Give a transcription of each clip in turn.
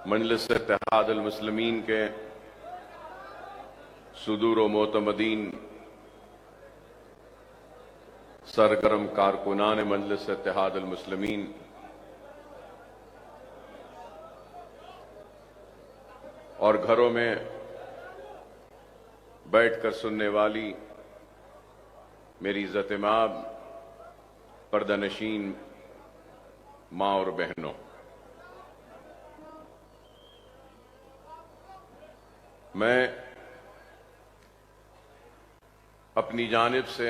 मजलिस इत्तेहाद अल मुस्लिमीन के सुदूर व मोतमदीन सरगर्म कारकुनान मजलिस इत्तेहाद अल मुस्लिमीन, और घरों में बैठकर सुनने वाली मेरी इज्जत माब पर्दानशीन माँ और बहनों, मैं अपनी जानिब से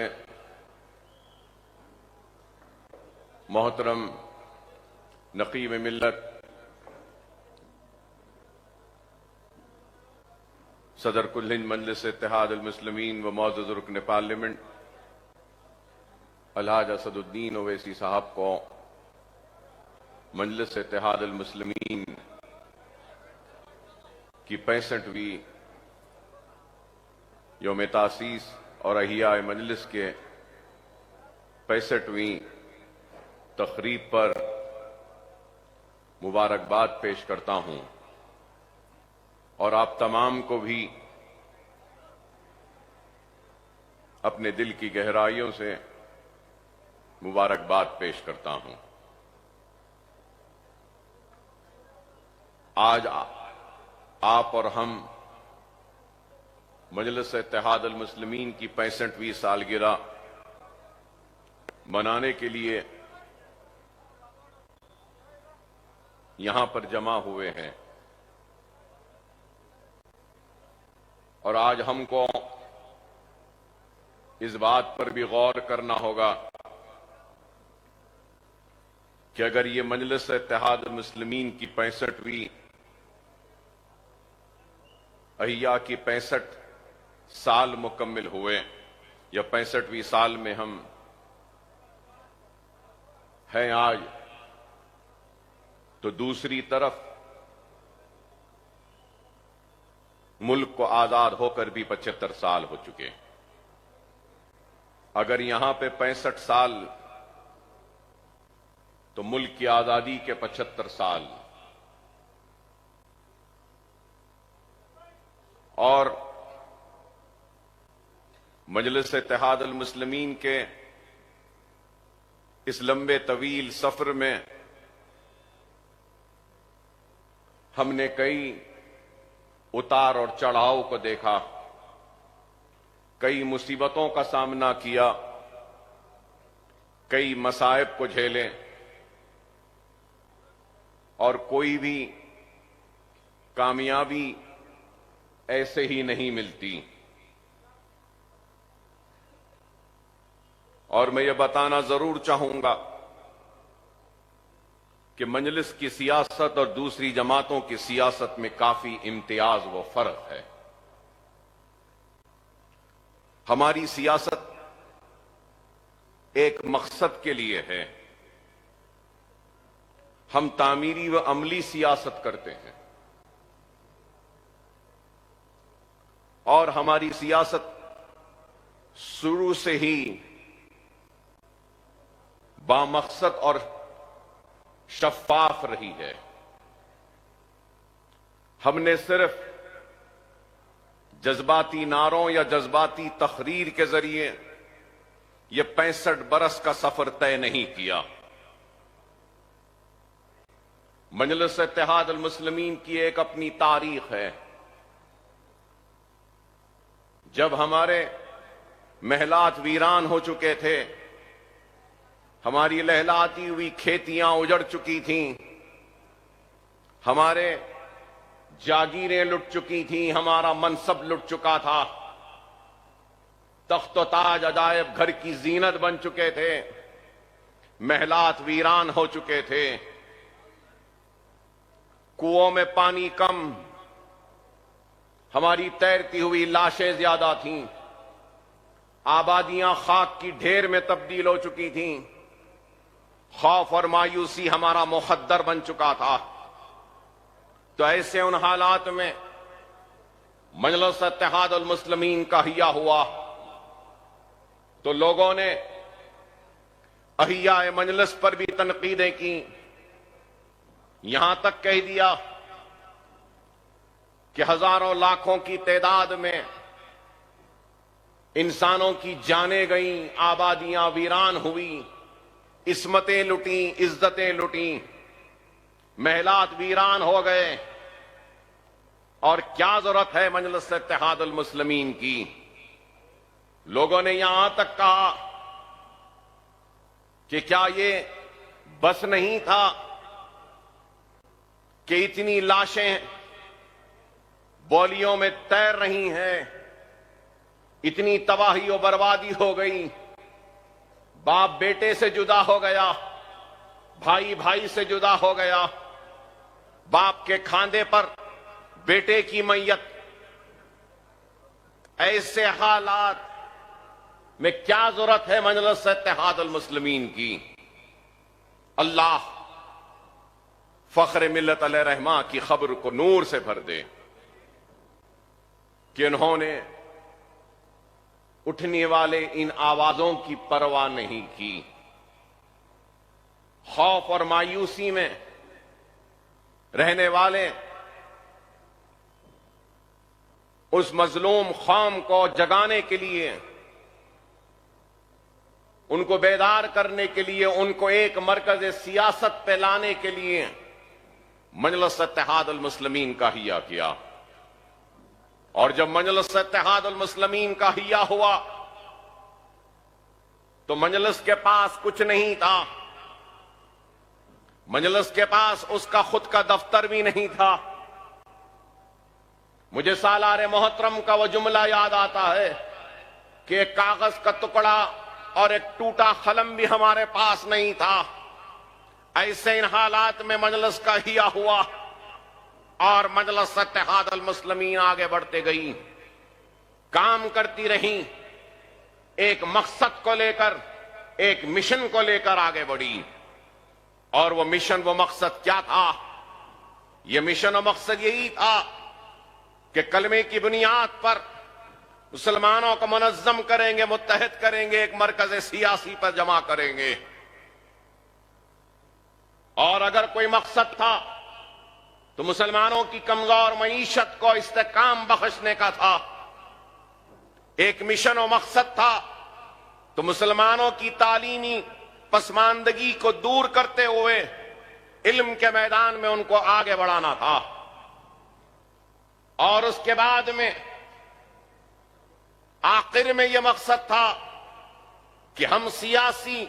मोहतरम नकीब मिल्लत सदर कुल हिंद मजलिस इत्तेहाद अल मुस्लिमीन व मुअज़्ज़ज़ रुकन पार्लियामेंट अलहाज असदुद्दीन ओवैसी साहब को मजलिस इत्तेहाद अल मुस्लिमीन की 65वीं यौम तासीस और अहिया मजलिस के 65वीं तकरीब पर मुबारकबाद पेश करता हूं और आप तमाम को भी अपने दिल की गहराइयों से मुबारकबाद पेश करता हूं। आज आप और हम मजलिस इत्तेहाद अल मुस्लिमीन की 65वीं सालगिरह मनाने के लिए यहां पर जमा हुए हैं और आज हमको इस बात पर भी गौर करना होगा कि अगर ये मजलिस इत्तेहाद अल मुस्लिमीन की 65वीं अहिया की 65 साल मुकम्मिल हुए या 65वीं साल में हम हैं आज, तो दूसरी तरफ मुल्क को आजाद होकर भी 75 साल हो चुके। अगर यहां पे 65 साल तो मुल्क की आजादी के 75 साल, और मजलिस इत्तेहाद अल मुस्लिमीन के इस लंबे तवील सफर में हमने कई उतार और चढ़ाव को देखा, कई मुसीबतों का सामना किया, कई मसाइब को झेले, और कोई भी कामयाबी ऐसे ही नहीं मिलती। और मैं ये बताना जरूर चाहूंगा कि मजलिस की सियासत और दूसरी जमातों की सियासत में काफी इम्तियाज व फर्क है। हमारी सियासत एक मकसद के लिए है, हम तामीरी व अमली सियासत करते हैं, और हमारी सियासत शुरू से ही बामकसद और शफाफ रही है। हमने सिर्फ जज्बाती नारों या जज्बाती तकरीर के जरिए यह 65 बरस का सफर तय नहीं किया। मजलिस इत्तेहाद अल मुस्लिमीन की एक अपनी तारीख है। जब हमारे महलात वीरान हो चुके थे, हमारी लहलाती हुई खेतियां उजड़ चुकी थीं, हमारे जागीरें लुट चुकी थीं, हमारा मनसब लुट चुका था, तख्त व ताज अजायब घर की जीनत बन चुके थे, महलात वीरान हो चुके थे, कुओं में पानी कम, हमारी तैरती हुई लाशें ज्यादा थीं, आबादियां खाक की ढेर में तब्दील हो चुकी थीं, खौफ और मायूसी हमारा मुखद्दर बन चुका था। तो ऐसे उन हालात में मजलिस इत्तेहाद अल मुस्लिमीन का अहिया हुआ तो लोगों ने अहिया मजलिस पर भी तनकीदें की, यहां तक कह दिया कि हजारों लाखों की तादाद में इंसानों की जानें गईं, आबादियां वीरान हुई, इस्मतें लुटी, इज्जतें लुटी, महलात वीरान हो गए। और क्या जरूरत है मजलिस इत्तेहादुल मुस्लिमीन की? लोगों ने यहां तक कहा कि क्या ये बस नहीं था कि इतनी लाशें बौलियों में तैर रही हैं, इतनी तबाही और बर्बादी हो गई, बाप बेटे से जुदा हो गया, भाई भाई से जुदा हो गया, बाप के खांधे पर बेटे की मैयत। ऐसे हालात में क्या जरूरत है मजलिस इत्तेहादुल मुस्लिमीन की? अल्लाह फख्र मिल्लत अलैहि रहमा की खबर को नूर से भर दे कि उन्होंने उठने वाले इन आवाजों की परवाह नहीं की। खौफ और मायूसी में रहने वाले उस मजलूम कौम को जगाने के लिए, उनको बेदार करने के लिए, उनको एक मरकज सियासत पे लाने के लिए मजलिस इत्तेहादुल मुस्लिमीन का हिया किया। और जब मजलिस इत्तेहादुल मुस्लिमीन का हिया हुआ तो मजलिस के पास कुछ नहीं था, मजलिस के पास उसका खुद का दफ्तर भी नहीं था। मुझे सालारे मोहतरम का वो जुमला याद आता है कि एक कागज का टुकड़ा और एक टूटा कलम भी हमारे पास नहीं था। ऐसे इन हालात में मजलिस का हिया हुआ और मजलिस इत्तेहादुल मुस्लिमीन आगे बढ़ते गई, काम करती रही, एक मकसद को लेकर, एक मिशन को लेकर आगे बढ़ी। और वो मिशन, वो मकसद क्या था? ये मिशन और मकसद यही था कि कलमे की बुनियाद पर मुसलमानों को मुनज़्ज़म करेंगे, मुत्तहिद करेंगे, एक मरकज सियासी पर जमा करेंगे। और अगर कोई मकसद था तो मुसलमानों की कमजोर मईशत को इस्तेकाम बख्शने का था। एक मिशन और मकसद था तो मुसलमानों की तालीमी पसमानदगी को दूर करते हुए इल्म के मैदान में उनको आगे बढ़ाना था। और उसके बाद में आखिर में यह मकसद था कि हम सियासी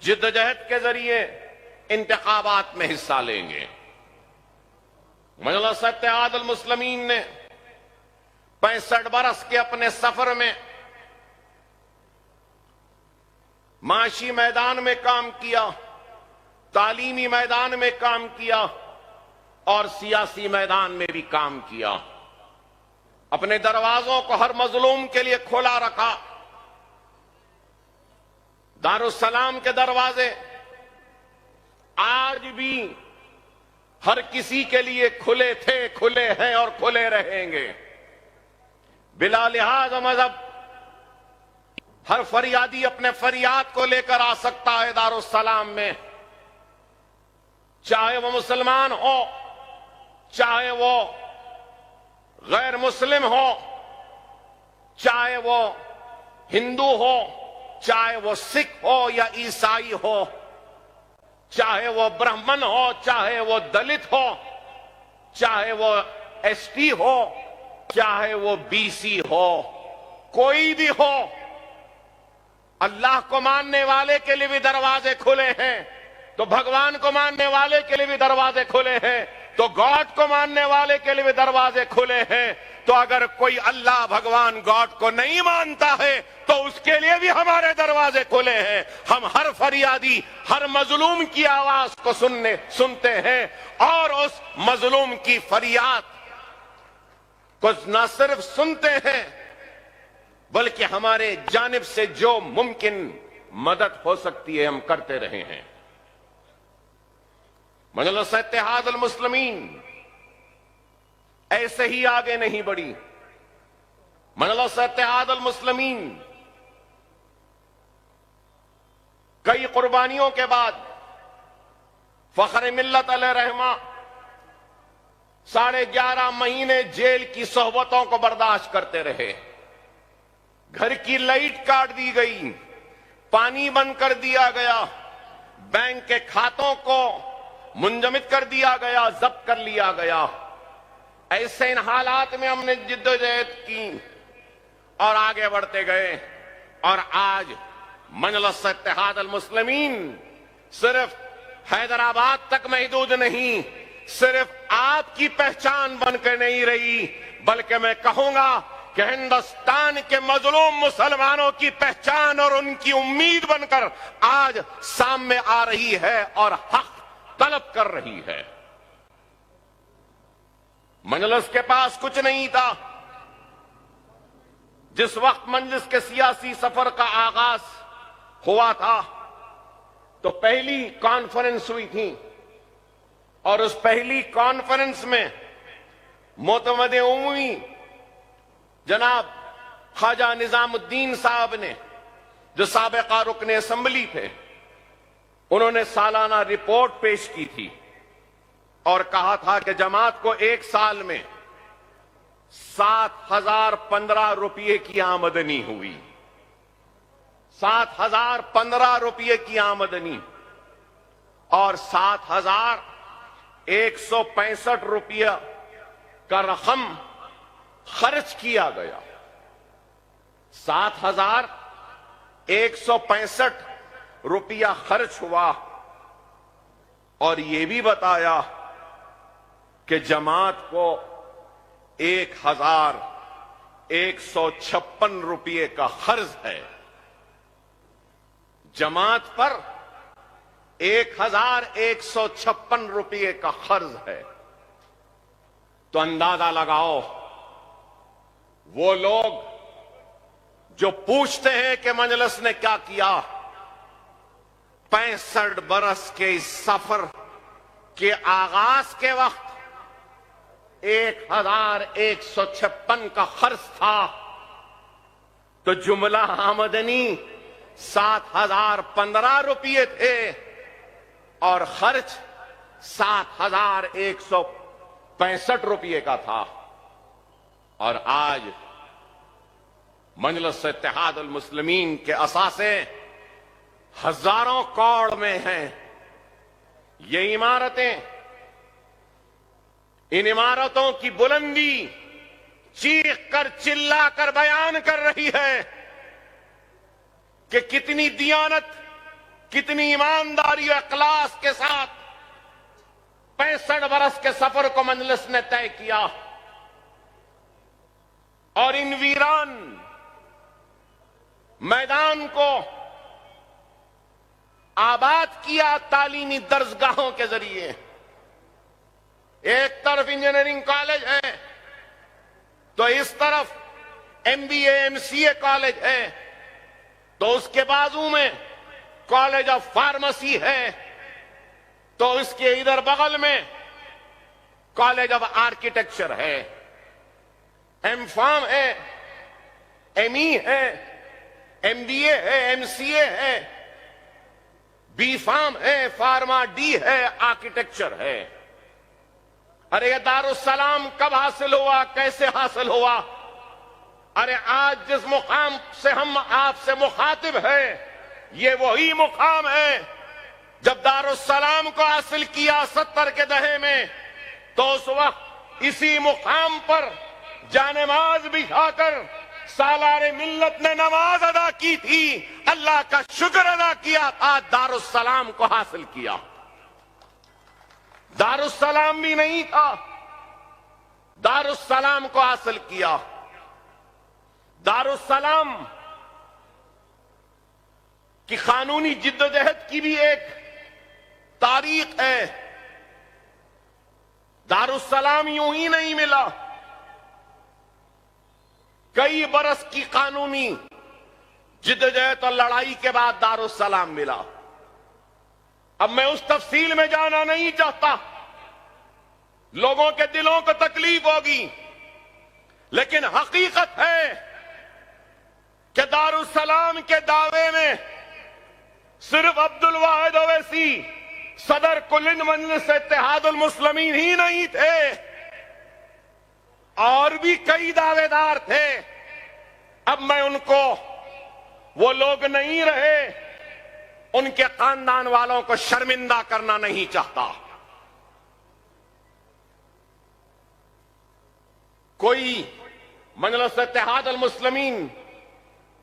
जिद्दोजहद के जरिए इंतखाबात में हिस्सा लेंगे। मजलिस इत्तेहादुल मुस्लिमीन ने 65 बरस के अपने सफर में माशी मैदान में काम किया, तालीमी मैदान में काम किया और सियासी मैदान में भी काम किया। अपने दरवाजों को हर मजलूम के लिए खोला रखा। दारुस्सलाम के दरवाजे आज भी हर किसी के लिए खुले थे, खुले हैं और खुले रहेंगे। बिला लिहाज मजहब हर फरियादी अपने फरियाद को लेकर आ सकता है दारुस्सलाम में, चाहे वो मुसलमान हो, चाहे वो गैर मुस्लिम हो, चाहे वो हिंदू हो, चाहे वो सिख हो या ईसाई हो, चाहे वो ब्राह्मण हो, चाहे वो दलित हो, चाहे वो एसटी हो, चाहे वो बीसी हो, कोई भी हो, अल्लाह को मानने वाले के लिए भी दरवाजे खुले हैं, तो भगवान को मानने वाले के लिए भी दरवाजे खुले हैं, तो गॉड को मानने वाले के लिए भी दरवाजे खुले हैं। तो अगर कोई अल्लाह भगवान गॉड को नहीं मानता है तो उसके लिए भी हमारे दरवाजे खुले हैं। हम हर फरियादी, हर मजलूम की आवाज को सुनते हैं और उस मजलूम की फरियाद को न सिर्फ सुनते हैं बल्कि हमारे जानिब से जो मुमकिन मदद हो सकती है हम करते रहे हैं। मजलिस इत्तेहादुल मुस्लिमीन ऐसे ही आगे नहीं बढ़ी। मजलिस इत्तेहादुल मुस्लिमीन कई कुर्बानियों के बाद फख्र मिल्लत अलैहि रहमा 11.5 महीने जेल की सोहबतों को बर्दाश्त करते रहे। घर की लाइट काट दी गई, पानी बंद कर दिया गया, बैंक के खातों को मुंजमद कर दिया गया, जब्त कर लिया गया। ऐसे इन हालात में हमने जिद्दोजहद की और आगे बढ़ते गए और आज मजलिस इत्तेहाद अल मुस्लिमीन सिर्फ हैदराबाद तक महदूद नहीं, सिर्फ आपकी पहचान बनकर नहीं रही, बल्कि मैं कहूंगा कि हिंदुस्तान के मजलूम मुसलमानों की पहचान और उनकी उम्मीद बनकर आज सामने आ रही है और हक तलब कर रही है। मजलिस के पास कुछ नहीं था। जिस वक्त मजलिस के सियासी सफर का आगाज हुआ था तो पहली कॉन्फ्रेंस हुई थी और उस पहली कॉन्फ्रेंस में मोतमद उमवी जनाब ख्वाजा निजामुद्दीन साहब ने, जो साबिका रुकन असेंबली थे, उन्होंने सालाना रिपोर्ट पेश की थी और कहा था कि जमात को एक साल में 7,015 रुपये की आमदनी हुई। 7,015 रुपये की आमदनी और 7,165 रुपया का रकम खर्च किया गया। 7,165 रुपया खर्च हुआ और यह भी बताया कि जमात को 1,156 रुपये का खर्च है। जमात पर 1,156 रुपये का खर्च है। तो अंदाजा लगाओ, वो लोग जो पूछते हैं कि मजलिस ने क्या किया, 65 बरस के इस सफर के आगाज के वक्त 1,156 का खर्च था, तो जुमला आमदनी 7,015 रुपये थे और खर्च 7,165 रुपये का था। और आज मजलिस इत्तेहाद अल मुस्लिमीन के असासे हजारों करोड़ में हैं। ये इमारतें, इन इमारतों की बुलंदी चीख कर चिल्ला कर बयान कर रही है कि कितनी दियानत, कितनी ईमानदारी और इखलास के साथ 65 बरस के सफर को मजलिस ने तय किया और इन वीरान मैदान को आबाद किया तालीमी दर्जगाहों के जरिए। एक तरफ इंजीनियरिंग कॉलेज है तो इस तरफ MBA MCA कॉलेज है, तो उसके बाजू में कॉलेज ऑफ फार्मेसी है, तो इसके इधर बगल में कॉलेज ऑफ आर्किटेक्चर है, M.Pharm है, ME है, MBA है, MCA है, B.Pharm है, फार्मा D है, आर्किटेक्चर है। अरे ये दारुस्सलाम कब हासिल हुआ, कैसे हासिल हुआ? अरे आज जिस मुकाम से हम आपसे मुखातिब हैं, ये वही मुकाम है जब दारुस्सलाम को हासिल किया 70 के दहे में, तो उस वक्त इसी मुकाम पर जानमाज बिछाकर सालारे मिल्लत ने नमाज अदा की थी, अल्लाह का शुक्र अदा किया, आज दारुस्सलाम को हासिल किया। दारुस्सलाम भी नहीं था, दारुस्सलाम को हासिल किया। दारुस्सलाम की कानूनी जिद्दोजहद की भी एक तारीख है। दारुस्सलाम यूं ही नहीं मिला, कई बरस की कानूनी जिद्दोजहद और लड़ाई के बाद दारुस्सलाम मिला। अब मैं उस तफसील में जाना नहीं चाहता, लोगों के दिलों को तकलीफ होगी, लेकिन हकीकत है कि दारुस्सलाम के दावे में सिर्फ अब्दुल वाहिद ओवैसी सदर कुल मजलिस इत्तेहाद अल मुस्लिमीन ही नहीं थे, और भी कई दावेदार थे। अब मैं उनको, वो लोग नहीं रहे, उनके खानदान वालों को शर्मिंदा करना नहीं चाहता। कोई मजलिस इत्तेहाद अल मुस्लिमीन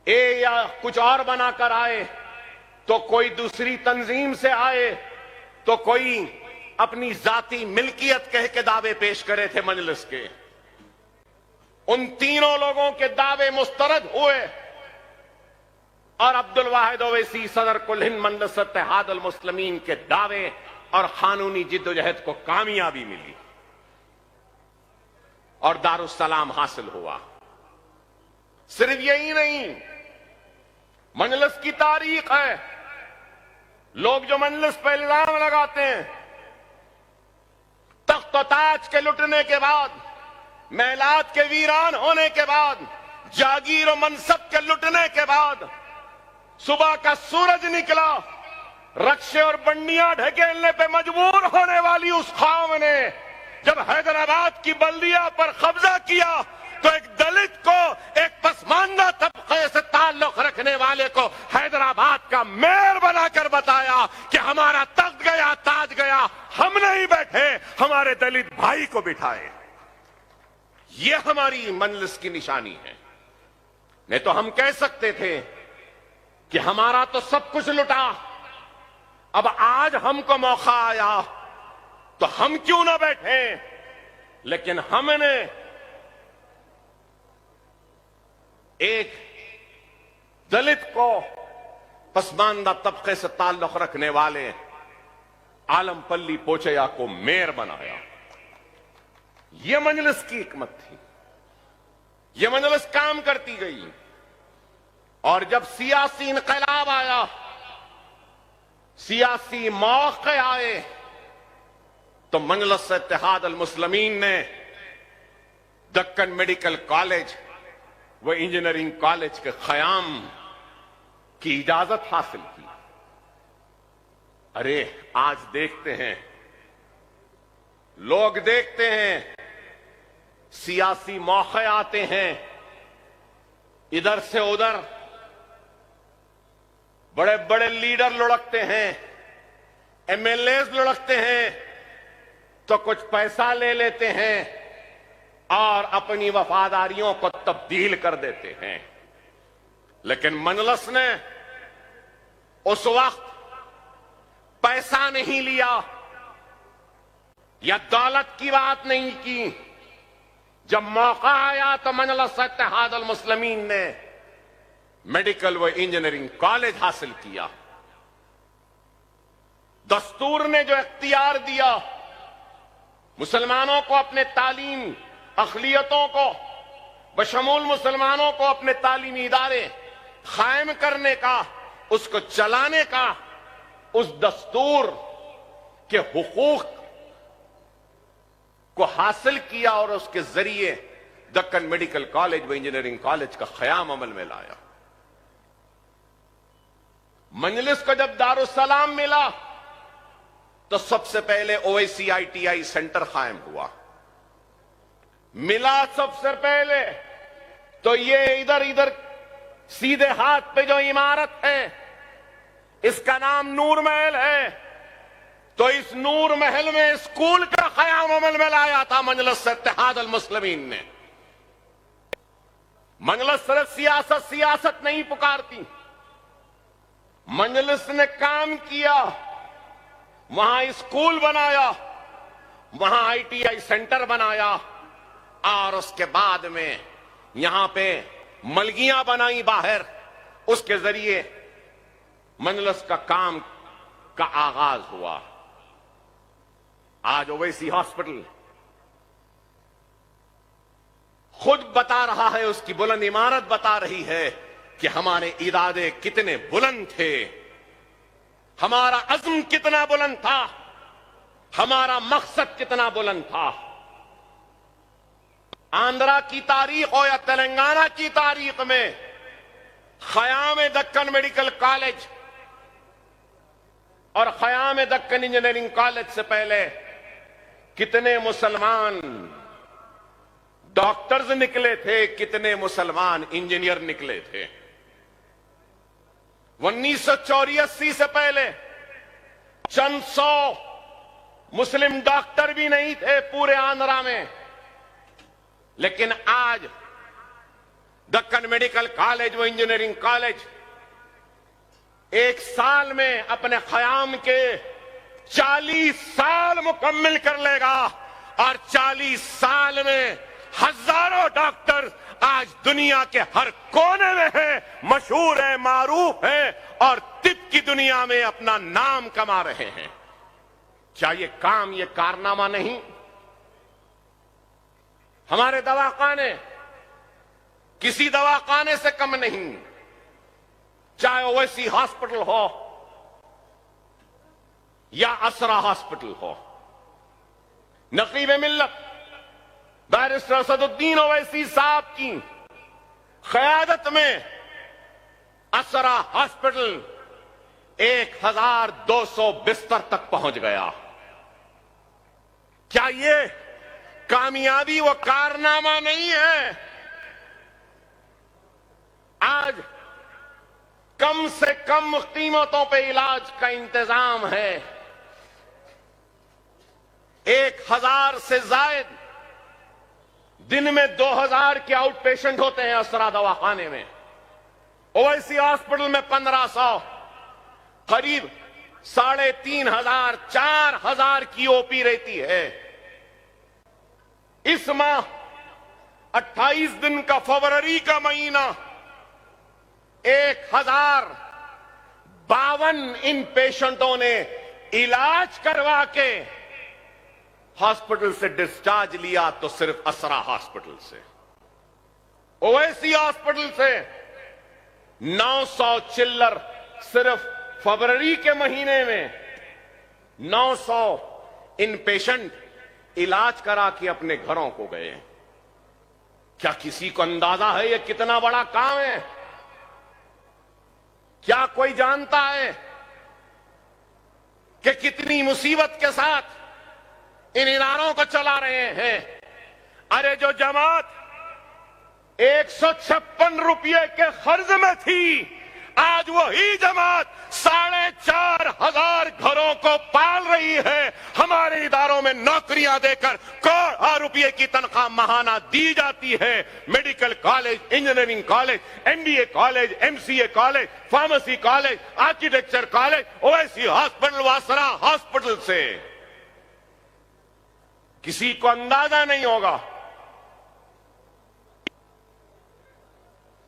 ए या कुछ और बनाकर आए, तो कोई दूसरी तंजीम से आए, तो कोई अपनी जाती मिल्कियत कह के दावे पेश करे थे मजलिस के। उन तीनों लोगों के दावे मुस्तरद हुए और अब्दुल वाहिद ओवैसी सदर कुल हिंद मजलिस इत्तेहाद अल मुस्लिमीन के दावे और कानूनी जिद्दोजहद को कामयाबी मिली और दारुस्सलाम हासिल हुआ। सिर्फ यही नहीं, मजलिस की तारीख है। लोग जो मजलिस पर इल्जाम लगाते हैं, तख्त और ताज के लुटने के बाद, महलात के वीरान होने के बाद, जागीर और मनसब के लुटने के बाद, सुबह का सूरज निकला, रक्षे और बंडियां ढकेलने पे मजबूर होने वाली उस कौम ने जब हैदराबाद की बल्दिया पर कब्जा किया, तो एक दलित को, एक पसमानदा तबके से ताल्लुक रखने वाले को हैदराबाद का मेयर बनाकर बताया कि हमारा तख्त गया, ताज गया, हम नहीं बैठे, हमारे दलित भाई को बिठाए। ये हमारी मजलिस की निशानी है। नहीं तो हम कह सकते थे कि हमारा तो सब कुछ लुटा, अब आज हमको मौका आया तो हम क्यों ना बैठे। लेकिन हमने एक दलित को, पसमानदा तबके से ताल्लुक रखने वाले आलमपल्ली पोचैया को मेयर बनाया। यह मजलिस की हिकमत थी। यह मजलिस काम करती गई और जब सियासी इनकलाब आया, सियासी मौके आए, तो मजलिस इत्तेहाद अल मुस्लिमीन ने दक्कन मेडिकल कॉलेज व इंजीनियरिंग कॉलेज के क़याम की इजाजत हासिल की। अरे आज देखते हैं, लोग देखते हैं, सियासी मौके आते हैं, इधर से उधर बड़े बड़े लीडर लुढ़कते हैं, एमएलए लुढ़कते हैं, तो कुछ पैसा ले लेते हैं और अपनी वफादारियों को तब्दील कर देते हैं। लेकिन मजलिस ने उस वक्त पैसा नहीं लिया या दौलत की बात नहीं की। जब मौका आया तो मजलिस इत्तेहाद अल मुस्लिमीन ने मेडिकल व इंजीनियरिंग कॉलेज हासिल किया। दस्तूर ने जो इख्तियार दिया मुसलमानों को अपने तालीम अक़लियतों को बशमूल मुसलमानों को अपने तालीमी इदारे कायम करने का, उसको चलाने का, उस दस्तूर के हुकूक को हासिल किया और उसके जरिए दक्कन मेडिकल कॉलेज व इंजीनियरिंग कॉलेज का क़याम अमल में लाया। मजलिस को जब दारुस्सलाम मिला तो सबसे पहले ओवैसी ITI सेंटर कायम हुआ। मिला सबसे पहले तो ये इधर इधर सीधे हाथ पे जो इमारत है, इसका नाम नूर महल है। तो इस नूर महल में स्कूल का क़याम अमल में लाया था मजलिस इत्तेहाद अल मुस्लिमीन ने। मजलिस सिर्फ सियासत नहीं पुकारती, मजलिस ने काम किया, वहां स्कूल बनाया, वहां ITI सेंटर बनाया और उसके बाद में यहां पे मलगियां बनाई बाहर। उसके जरिए मजलिस का काम का आगाज हुआ। आज ओवैसी हॉस्पिटल खुद बता रहा है, उसकी बुलंद इमारत बता रही है कि हमारे इरादे कितने बुलंद थे, हमारा अज़्म कितना बुलंद था, हमारा मकसद कितना बुलंद था। आंध्रा की तारीख हो या तेलंगाना की तारीख में क़याम दक्कन मेडिकल कॉलेज और क़याम दक्कन इंजीनियरिंग कॉलेज से पहले कितने मुसलमान डॉक्टर्स निकले थे, कितने मुसलमान इंजीनियर निकले थे। 1984 से पहले चंद 100 मुस्लिम डॉक्टर भी नहीं थे पूरे आंध्रा में, लेकिन आज दक्कन मेडिकल कॉलेज व इंजीनियरिंग कॉलेज एक साल में अपने क़याम के 40 साल मुकम्मिल कर लेगा और 40 साल में हजारों डॉक्टर आज दुनिया के हर कोने में हैं, मशहूर है, मारूफ है और तिब की दुनिया में अपना नाम कमा रहे हैं। क्या ये काम, ये कारनामा नहीं? हमारे दवाखाने किसी दवाखाने से कम नहीं, चाहे ओवैसी हॉस्पिटल हो या असरा हॉस्पिटल हो। नकीब मिल्लत बैरिस्टर असदुद्दीन ओवैसी साहब की क़यादत में असरा हॉस्पिटल 1200 बिस्तर तक पहुंच गया। क्या ये कामयाबी व कारनामा नहीं है? आज कम से कम कीमतों पे इलाज का इंतजाम है। 1000 से जायद दिन में 2000 के आउट पेशेंट होते हैं असरा दवाखाने में। ओवैसी हॉस्पिटल में 1500, करीब 3500 4000 की ओपी रहती है। इस माह 28 दिन का फरवरी का महीना 1052 इन पेशेंटों ने इलाज करवा के हॉस्पिटल से डिस्चार्ज लिया, तो सिर्फ असरा हॉस्पिटल से। ओवैसी हॉस्पिटल से 900 चिल्लर सिर्फ फरवरी के महीने में 900 इन पेशेंट इलाज करा के अपने घरों को गए। क्या किसी को अंदाजा है ये कितना बड़ा काम है? क्या कोई जानता है कि कितनी मुसीबत के साथ इन इदारों को चला रहे हैं? अरे जो जमात 156 रुपये के कर्ज में थी, आज वही जमात 4500 घरों को पाल रही है। हमारे इदारों में नौकरियां देकर करोड़ों रुपये की तनख्वाह माहाना दी जाती है। Medical college, engineering college, MBA college, MCA college, pharmacy college, architecture college, Owaisi hospital, Vasra hospital से किसी को अंदाजा नहीं होगा।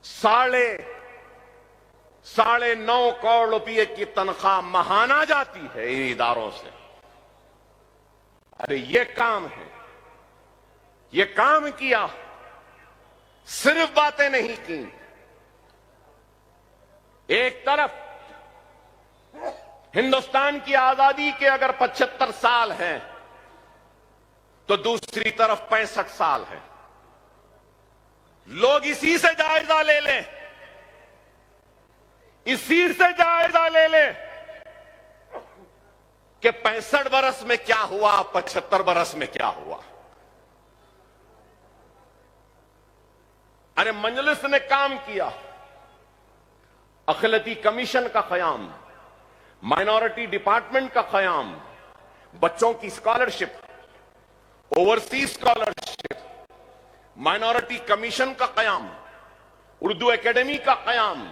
9.5 करोड़ रुपए की तनख्वाह महाना जाती है इन इदारों से। अरे ये काम है, ये काम किया, सिर्फ बातें नहीं की। एक तरफ हिंदुस्तान की आजादी के अगर 75 साल हैं, तो दूसरी तरफ 65 साल है। लोग इसी से जायजा ले लें, इसी से जायजा ले लें कि 65 बरस में क्या हुआ, 75 बरस में क्या हुआ। अरे मजलिस ने काम किया, अखिलती कमीशन का क़याम, माइनॉरिटी डिपार्टमेंट का क़याम, बच्चों की scholarship, overseas scholarship, minority commission का क़याम, उर्दू एकेडमी का क़याम,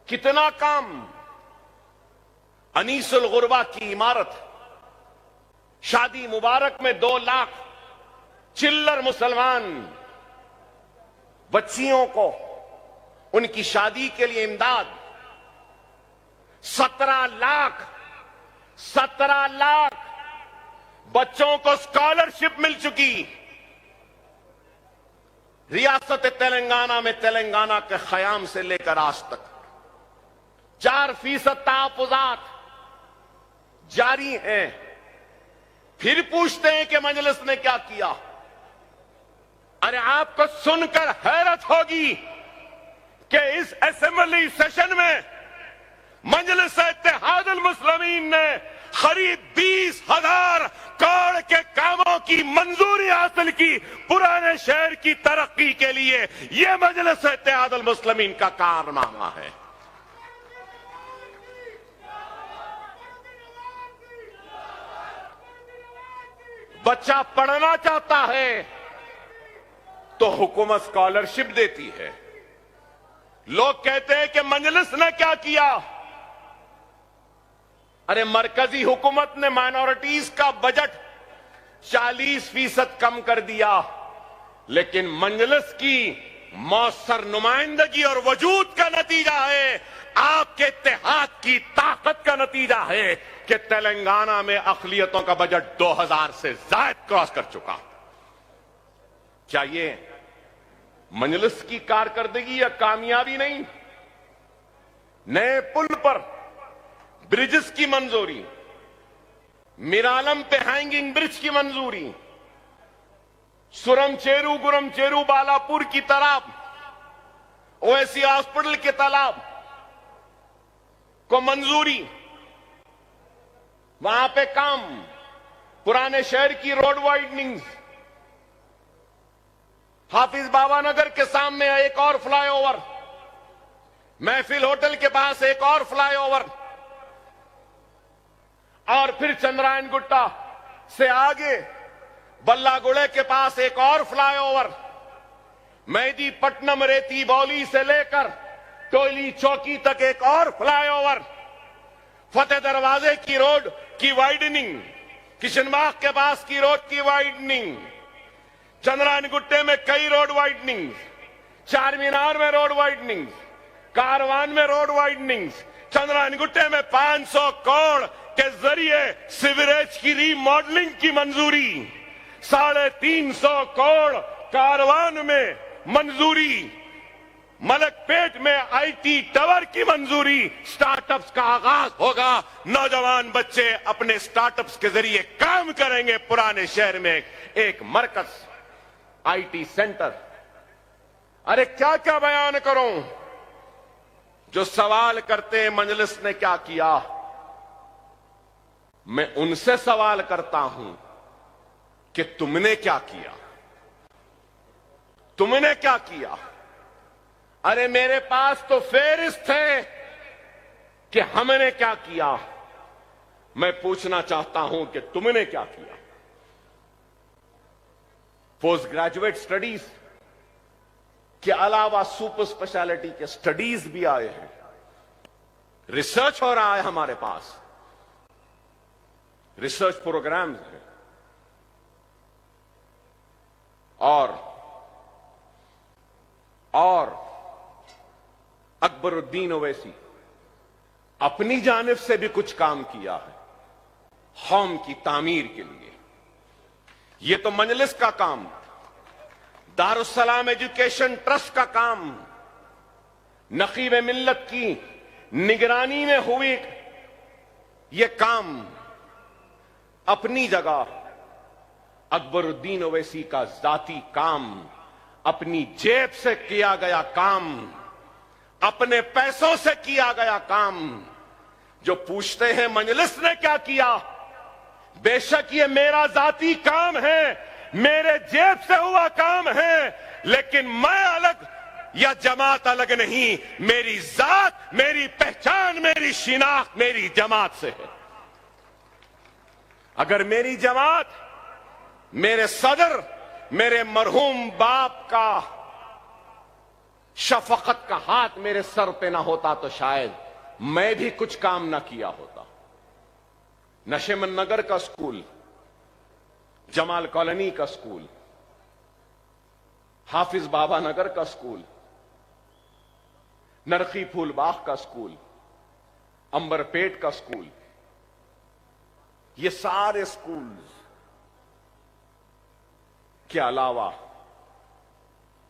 कितना काम। अनीसुल गुरबा की इमारत, शादी मुबारक में 2 लाख चिल्लर मुसलमान बच्चियों को उनकी शादी के लिए इमदाद, 17 लाख बच्चों को स्कॉलरशिप मिल चुकी। रियासत तेलंगाना में तेलंगाना के क़याम से लेकर आज तक 4% तहफ़्फ़ुज़ात जारी हैं। फिर पूछते हैं कि मजलिस ने क्या किया? अरे आपको सुनकर हैरत होगी कि इस असेंबली सेशन में मजलिस इत्तेहादुल मुस्लिमीन ने करीब 20,000 करोड़ के कामों की मंजूरी हासिल की पुराने शहर की तरक्की के लिए। यह मजलिस इत्तेहादुल मुस्लिमीन का कारनामा है। बच्चा पढ़ना चाहता है तो हुकूमत स्कॉलरशिप देती है। लोग कहते हैं कि मजलिस ने क्या किया। अरे मरकजी हुकूमत ने माइनॉरिटीज का बजट 40% कम कर दिया, लेकिन मजलिस की मौसर नुमाइंदगी और वजूद का नतीजा है, आपके इत्तेहाद की ताकत का नतीजा है कि तेलंगाना में अक़लियतों का बजट 2000 से ज्यादा क्रॉस कर चुका। क्या ये मजलिस की कारकर्दगी या कामयाबी नहीं? नए पुल पर ब्रिजेस की मंजूरी, मिरालम पे हैंगिंग ब्रिज की मंजूरी, सुरमचेरू गुरमचेरू बालापुर की तालाब, ओएसी हॉस्पिटल के तालाब को मंजूरी, वहां पे काम, पुराने शहर की रोड वाइडनिंग, हाफिज बाबा नगर के सामने एक और फ्लाईओवर, महफिल होटल के पास एक और फ्लाईओवर, और फिर चंद्रायन गुट्टा से आगे बल्लागुड़े के पास एक और फ्लाईओवर, मेहदी पट्टनम रेती बौली से लेकर टोली चौकी तक एक और फ्लाईओवर, फतेह दरवाजे की रोड की वाइडनिंग, किशनबाग के पास की रोड की वाइडनिंग, चंद्रायन गुट्टे में कई रोड वाइडनिंग, चार मीनार में रोड वाइडनिंग, कारवान में रोड वाइडनिंग, चंद्रायन गुट्टे में 500 करोड़ के जरिए सीवरेज की रीमॉडलिंग की मंजूरी, 350 करोड़ कारवान में मंजूरी, मलकपेट में आईटी टावर की मंजूरी, स्टार्टअप्स का आगाज होगा, नौजवान बच्चे अपने स्टार्टअप्स के जरिए काम करेंगे। पुराने शहर में एक मरकज, आईटी सेंटर। अरे क्या क्या बयान करूं? जो सवाल करते हैं मजलिस ने क्या किया, मैं उनसे सवाल करता हूं कि तुमने क्या किया? तुमने क्या किया? अरे मेरे पास तो फेरिस्त है कि हमने क्या किया। मैं पूछना चाहता हूं कि तुमने क्या किया? पोस्ट ग्रेजुएट स्टडीज के अलावा सुपर स्पेशलिटी के स्टडीज भी आए हैं, रिसर्च हो रहा है हमारे पास, रिसर्च प्रोग्राम्स हैं, और अकबरुद्दीन ओवैसी अपनी जानिब से भी कुछ काम किया है कौम की तामीर के लिए। यह तो मजलिस का काम, दारुस्सलाम एजुकेशन ट्रस्ट का काम, नकीब मिल्लत की निगरानी में हुई यह काम अपनी जगह, अकबरुद्दीन ओवैसी का जाती काम, अपनी जेब से किया गया काम, अपने पैसों से किया गया काम। जो पूछते हैं मजलिस ने क्या किया, बेशक ये मेरा जाती काम है, मेरे जेब से हुआ काम है, लेकिन मैं अलग या जमात अलग नहीं, मेरी जात, मेरी पहचान, मेरी शिनाख्त मेरी जमात से है। अगर मेरी जमात, मेरे सदर, मेरे मरहूम बाप का शफकत का हाथ मेरे सर पे ना होता तो शायद मैं भी कुछ काम ना किया होता। नशेमन नगर का स्कूल, जमाल कॉलोनी का स्कूल, हाफिज बाबा नगर का स्कूल, नरखी फूलबाग का स्कूल, अंबरपेट का स्कूल, ये सारे स्कूल के अलावा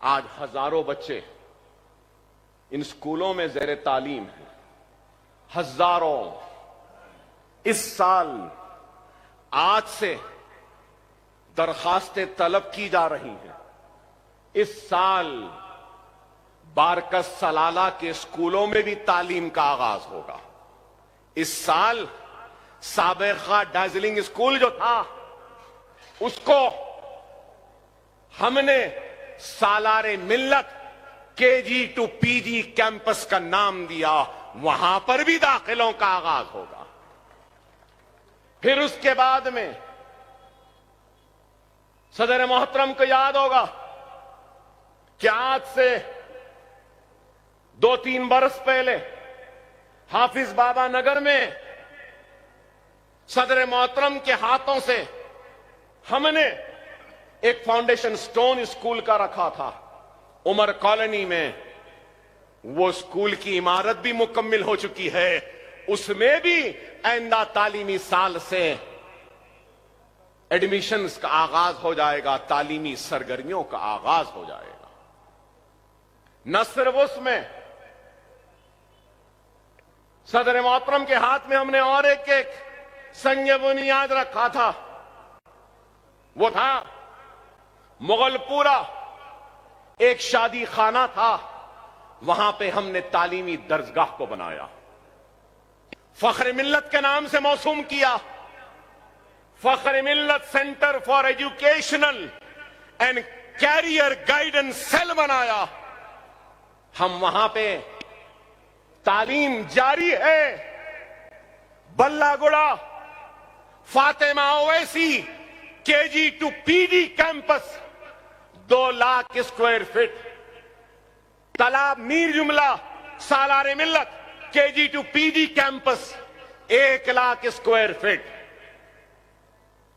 आज हजारों बच्चे इन स्कूलों में ज़ेर तालीम हैं। हजारों इस साल आज से दरखास्तें तलब की जा रही हैं। इस साल बारकस सलाला के स्कूलों में भी तालीम का आगाज होगा। इस साल साबिका दार्जिलिंग स्कूल जो था उसको हमने सालारे Millat KG to PG campus का नाम दिया। वहां पर भी दाखिलों का आगाज होगा। फिर उसके बाद में सदर मोहतरम को याद होगा कि आज से 2-3 बरस पहले हाफिज बाबा नगर में सदर मोहतरम के हाथों से हमने एक फाउंडेशन स्टोन स्कूल का रखा था। उमर कॉलोनी में वो स्कूल की इमारत भी मुकम्मिल हो चुकी है। उसमें भी आइंदा तालीमी साल से एडमिशन्स का आगाज हो जाएगा, तालीमी सरगर्मियों का आगाज हो जाएगा। न सिर्फ उसमें सदर मोहतरम के हाथ में हमने और एक संग बुनियाद रखा था। वो था मुगलपुरा, एक शादी खाना था। वहां पे हमने तालीमी दर्जगाह को बनाया, फख्र मिल्लत के नाम से मौसूम किया। Fakhr Millat centre for educational and career guidance cell बनाया। हम वहां पे तालीम जारी है। Ballaguda Fatima Owaisi KG to PG campus 2 lakh square feet. Talab Mir Jumla Salare Millat KG to PG campus 1 lakh square feet.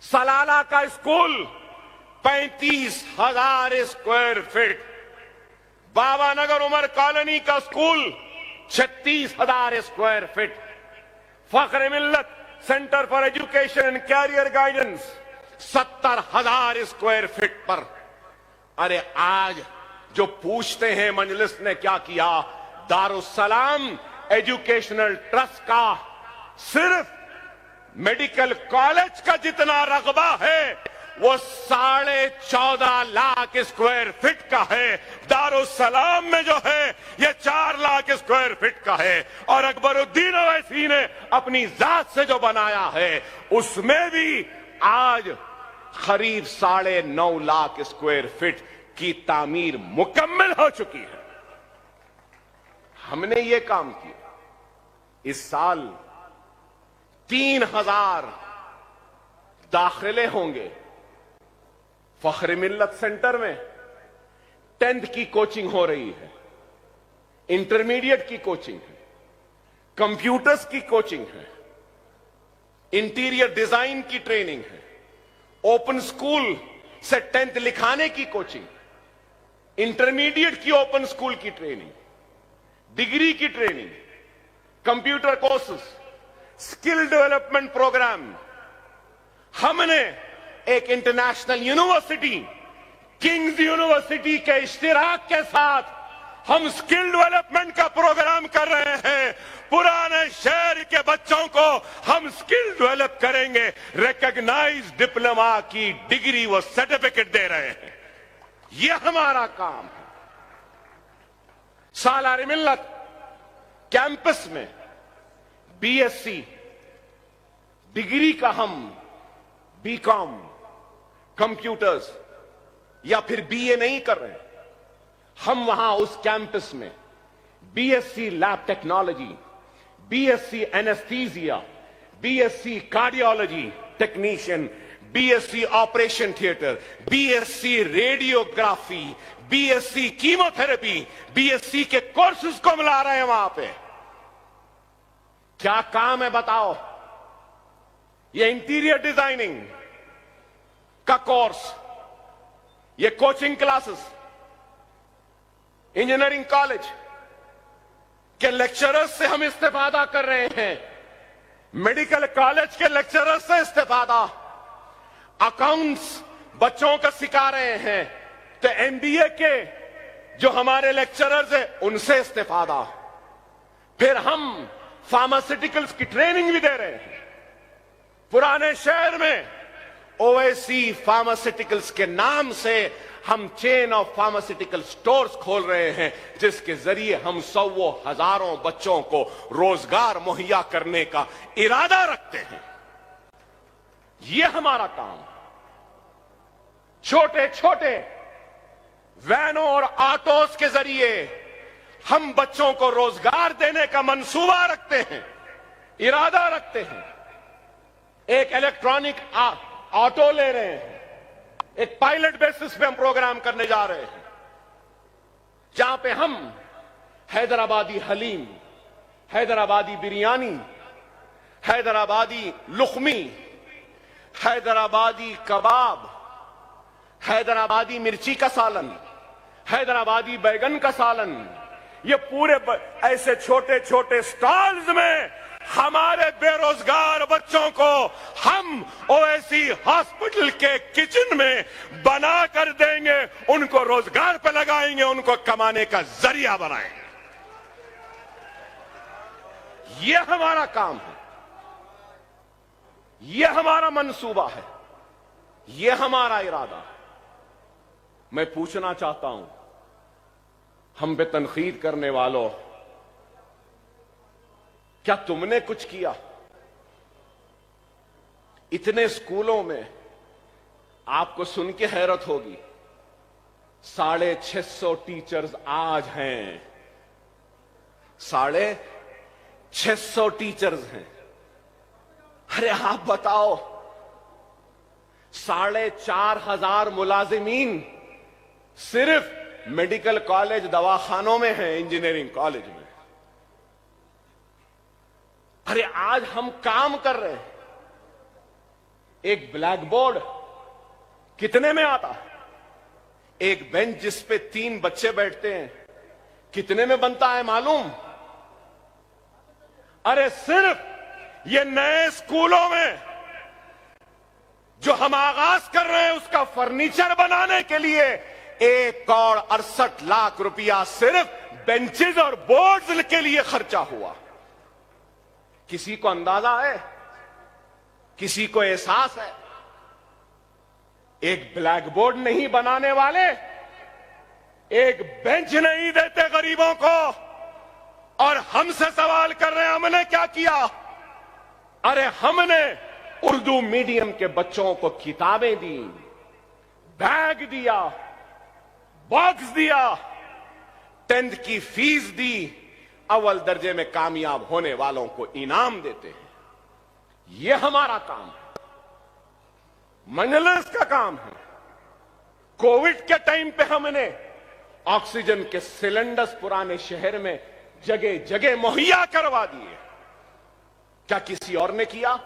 Salala का school 35,000 square feet. Baba Nagar Umar colony का school 36,000 square feet. Fakhr Millat centre for education and career guidance 70,000 square feet पर। अरे आज जो पूछते हैं मजलिस ने क्या किया, दारुस्सलाम एजुकेशनल ट्रस्ट का सिर्फ मेडिकल कॉलेज का जितना रकबा है वो 14.5 लाख स्क्वायर फीट का है। दारुस्सलाम में जो है ये 4 लाख स्क्वायर फीट का है। और अकबरुद्दीन ओवैसी ने अपनी जात से जो बनाया है उसमें भी आज करीब 9.5 लाख स्क्वायर फीट की तामीर मुकम्मल हो चुकी है। हमने ये काम किया। इस साल 3,000 दाखिले होंगे फख्र मिल्लत सेंटर में। 10th की कोचिंग हो रही है, इंटरमीडिएट की कोचिंग है, कंप्यूटर्स की कोचिंग है, इंटीरियर डिजाइन की ट्रेनिंग है, ओपन स्कूल से 10th लिखाने की कोचिंग, इंटरमीडिएट की ओपन स्कूल की ट्रेनिंग, डिग्री की training, computer courses, skill development program. हमने एक इंटरनेशनल यूनिवर्सिटी किंग्स यूनिवर्सिटी के इश्तिराक के साथ हम स्किल डेवलपमेंट का प्रोग्राम कर रहे हैं। पुराने शहर के बच्चों को हम स्किल डेवलप करेंगे, रिकॉग्नाइज्ड डिप्लोमा की डिग्री व सर्टिफिकेट दे रहे हैं। यह हमारा काम है। सालारे मिल्लत कैंपस में बीएससी डिग्री का हम बीकॉम कंप्यूटर्स या फिर बीए नहीं कर रहे। हम वहां उस कैंपस में BSc lab technology, BSc anaesthesia, BSc cardiology technician, BSc operation theatre, BSc radiography, BSc chemotherapy, BSc के कोर्सेज को मिला रहे हैं वहां पे। क्या काम है बताओ? ये इंटीरियर डिजाइनिंग का कोर्स, ये कोचिंग क्लासेस, इंजीनियरिंग कॉलेज के लेक्चरर्स से हम इस्तेफादा कर रहे हैं, मेडिकल कॉलेज के लेक्चरर्स से इस्तेफादा, अकाउंट्स बच्चों को सिखा रहे हैं, तो एमबीए के जो हमारे लेक्चरर्स हैं उनसे इस्तेफादा। फिर हम फार्मास्यूटिकल्स की ट्रेनिंग भी दे रहे हैं। पुराने शहर में ओवैसी फार्मास्यूटिकल्स के नाम से हम चेन ऑफ फार्मास्यूटिकल स्टोर्स खोल रहे हैं, जिसके जरिए हम 100 हजारों बच्चों को रोजगार मुहैया करने का इरादा रखते हैं। यह हमारा काम है। छोटे छोटे वैनों और ऑटोस के जरिए हम बच्चों को रोजगार देने का मंसूबा रखते हैं, इरादा रखते हैं। एक इलेक्ट्रॉनिक ऑटो ले रहे हैं, एक पायलट बेसिस पे हम प्रोग्राम करने जा रहे हैं, जहां पे हम हैदराबादी हलीम, हैदराबादी बिरयानी, हैदराबादी लुकमी, हैदराबादी कबाब, हैदराबादी मिर्ची का सालन, हैदराबादी बैगन का सालन, ये पूरे ऐसे छोटे छोटे स्टॉल्स में हमारे बेरोजगार बच्चों को हम ओएसी हॉस्पिटल के किचन में बना कर देंगे, उनको रोजगार पे लगाएंगे, उनको कमाने का जरिया बनाएंगे। ये हमारा काम है, ये हमारा मंसूबा है, ये हमारा इरादा है। मैं पूछना चाहता हूं, हम पे तनकीद करने वालों, क्या तुमने कुछ किया? इतने स्कूलों में आपको सुन के हैरत होगी, 650 टीचर्स आज हैं, 650 टीचर्स हैं। अरे आप बताओ, 4,500 मुलाजिमीन सिर्फ मेडिकल कॉलेज दवाखानों में हैं, इंजीनियरिंग कॉलेज में। अरे आज हम काम कर रहे हैं, एक ब्लैक बोर्ड कितने में आता है? एक बेंच जिस पे 3 बच्चे बैठते हैं कितने में बनता है मालूम? अरे सिर्फ ये नए स्कूलों में जो हम आगाज कर रहे हैं उसका फर्नीचर बनाने के लिए 1,68,00,000 रुपया सिर्फ बेंचेज और बोर्ड्स के लिए खर्चा हुआ। किसी को अंदाजा है? किसी को एहसास है? एक ब्लैक बोर्ड नहीं बनाने वाले, एक बेंच नहीं देते गरीबों को, और हमसे सवाल कर रहे हैं हमने क्या किया? अरे हमने उर्दू मीडियम के बच्चों को किताबें दी, बैग दिया, बॉक्स दिया, 10th की फीस दी, अव्वल दर्जे में कामयाब होने वालों को इनाम देते हैं। यह हमारा काम है, मजलिस का काम है। कोविड के टाइम पे हमने ऑक्सीजन के सिलेंडर्स पुराने शहर में जगह जगह मुहैया करवा दिए। क्या किसी और ने किया?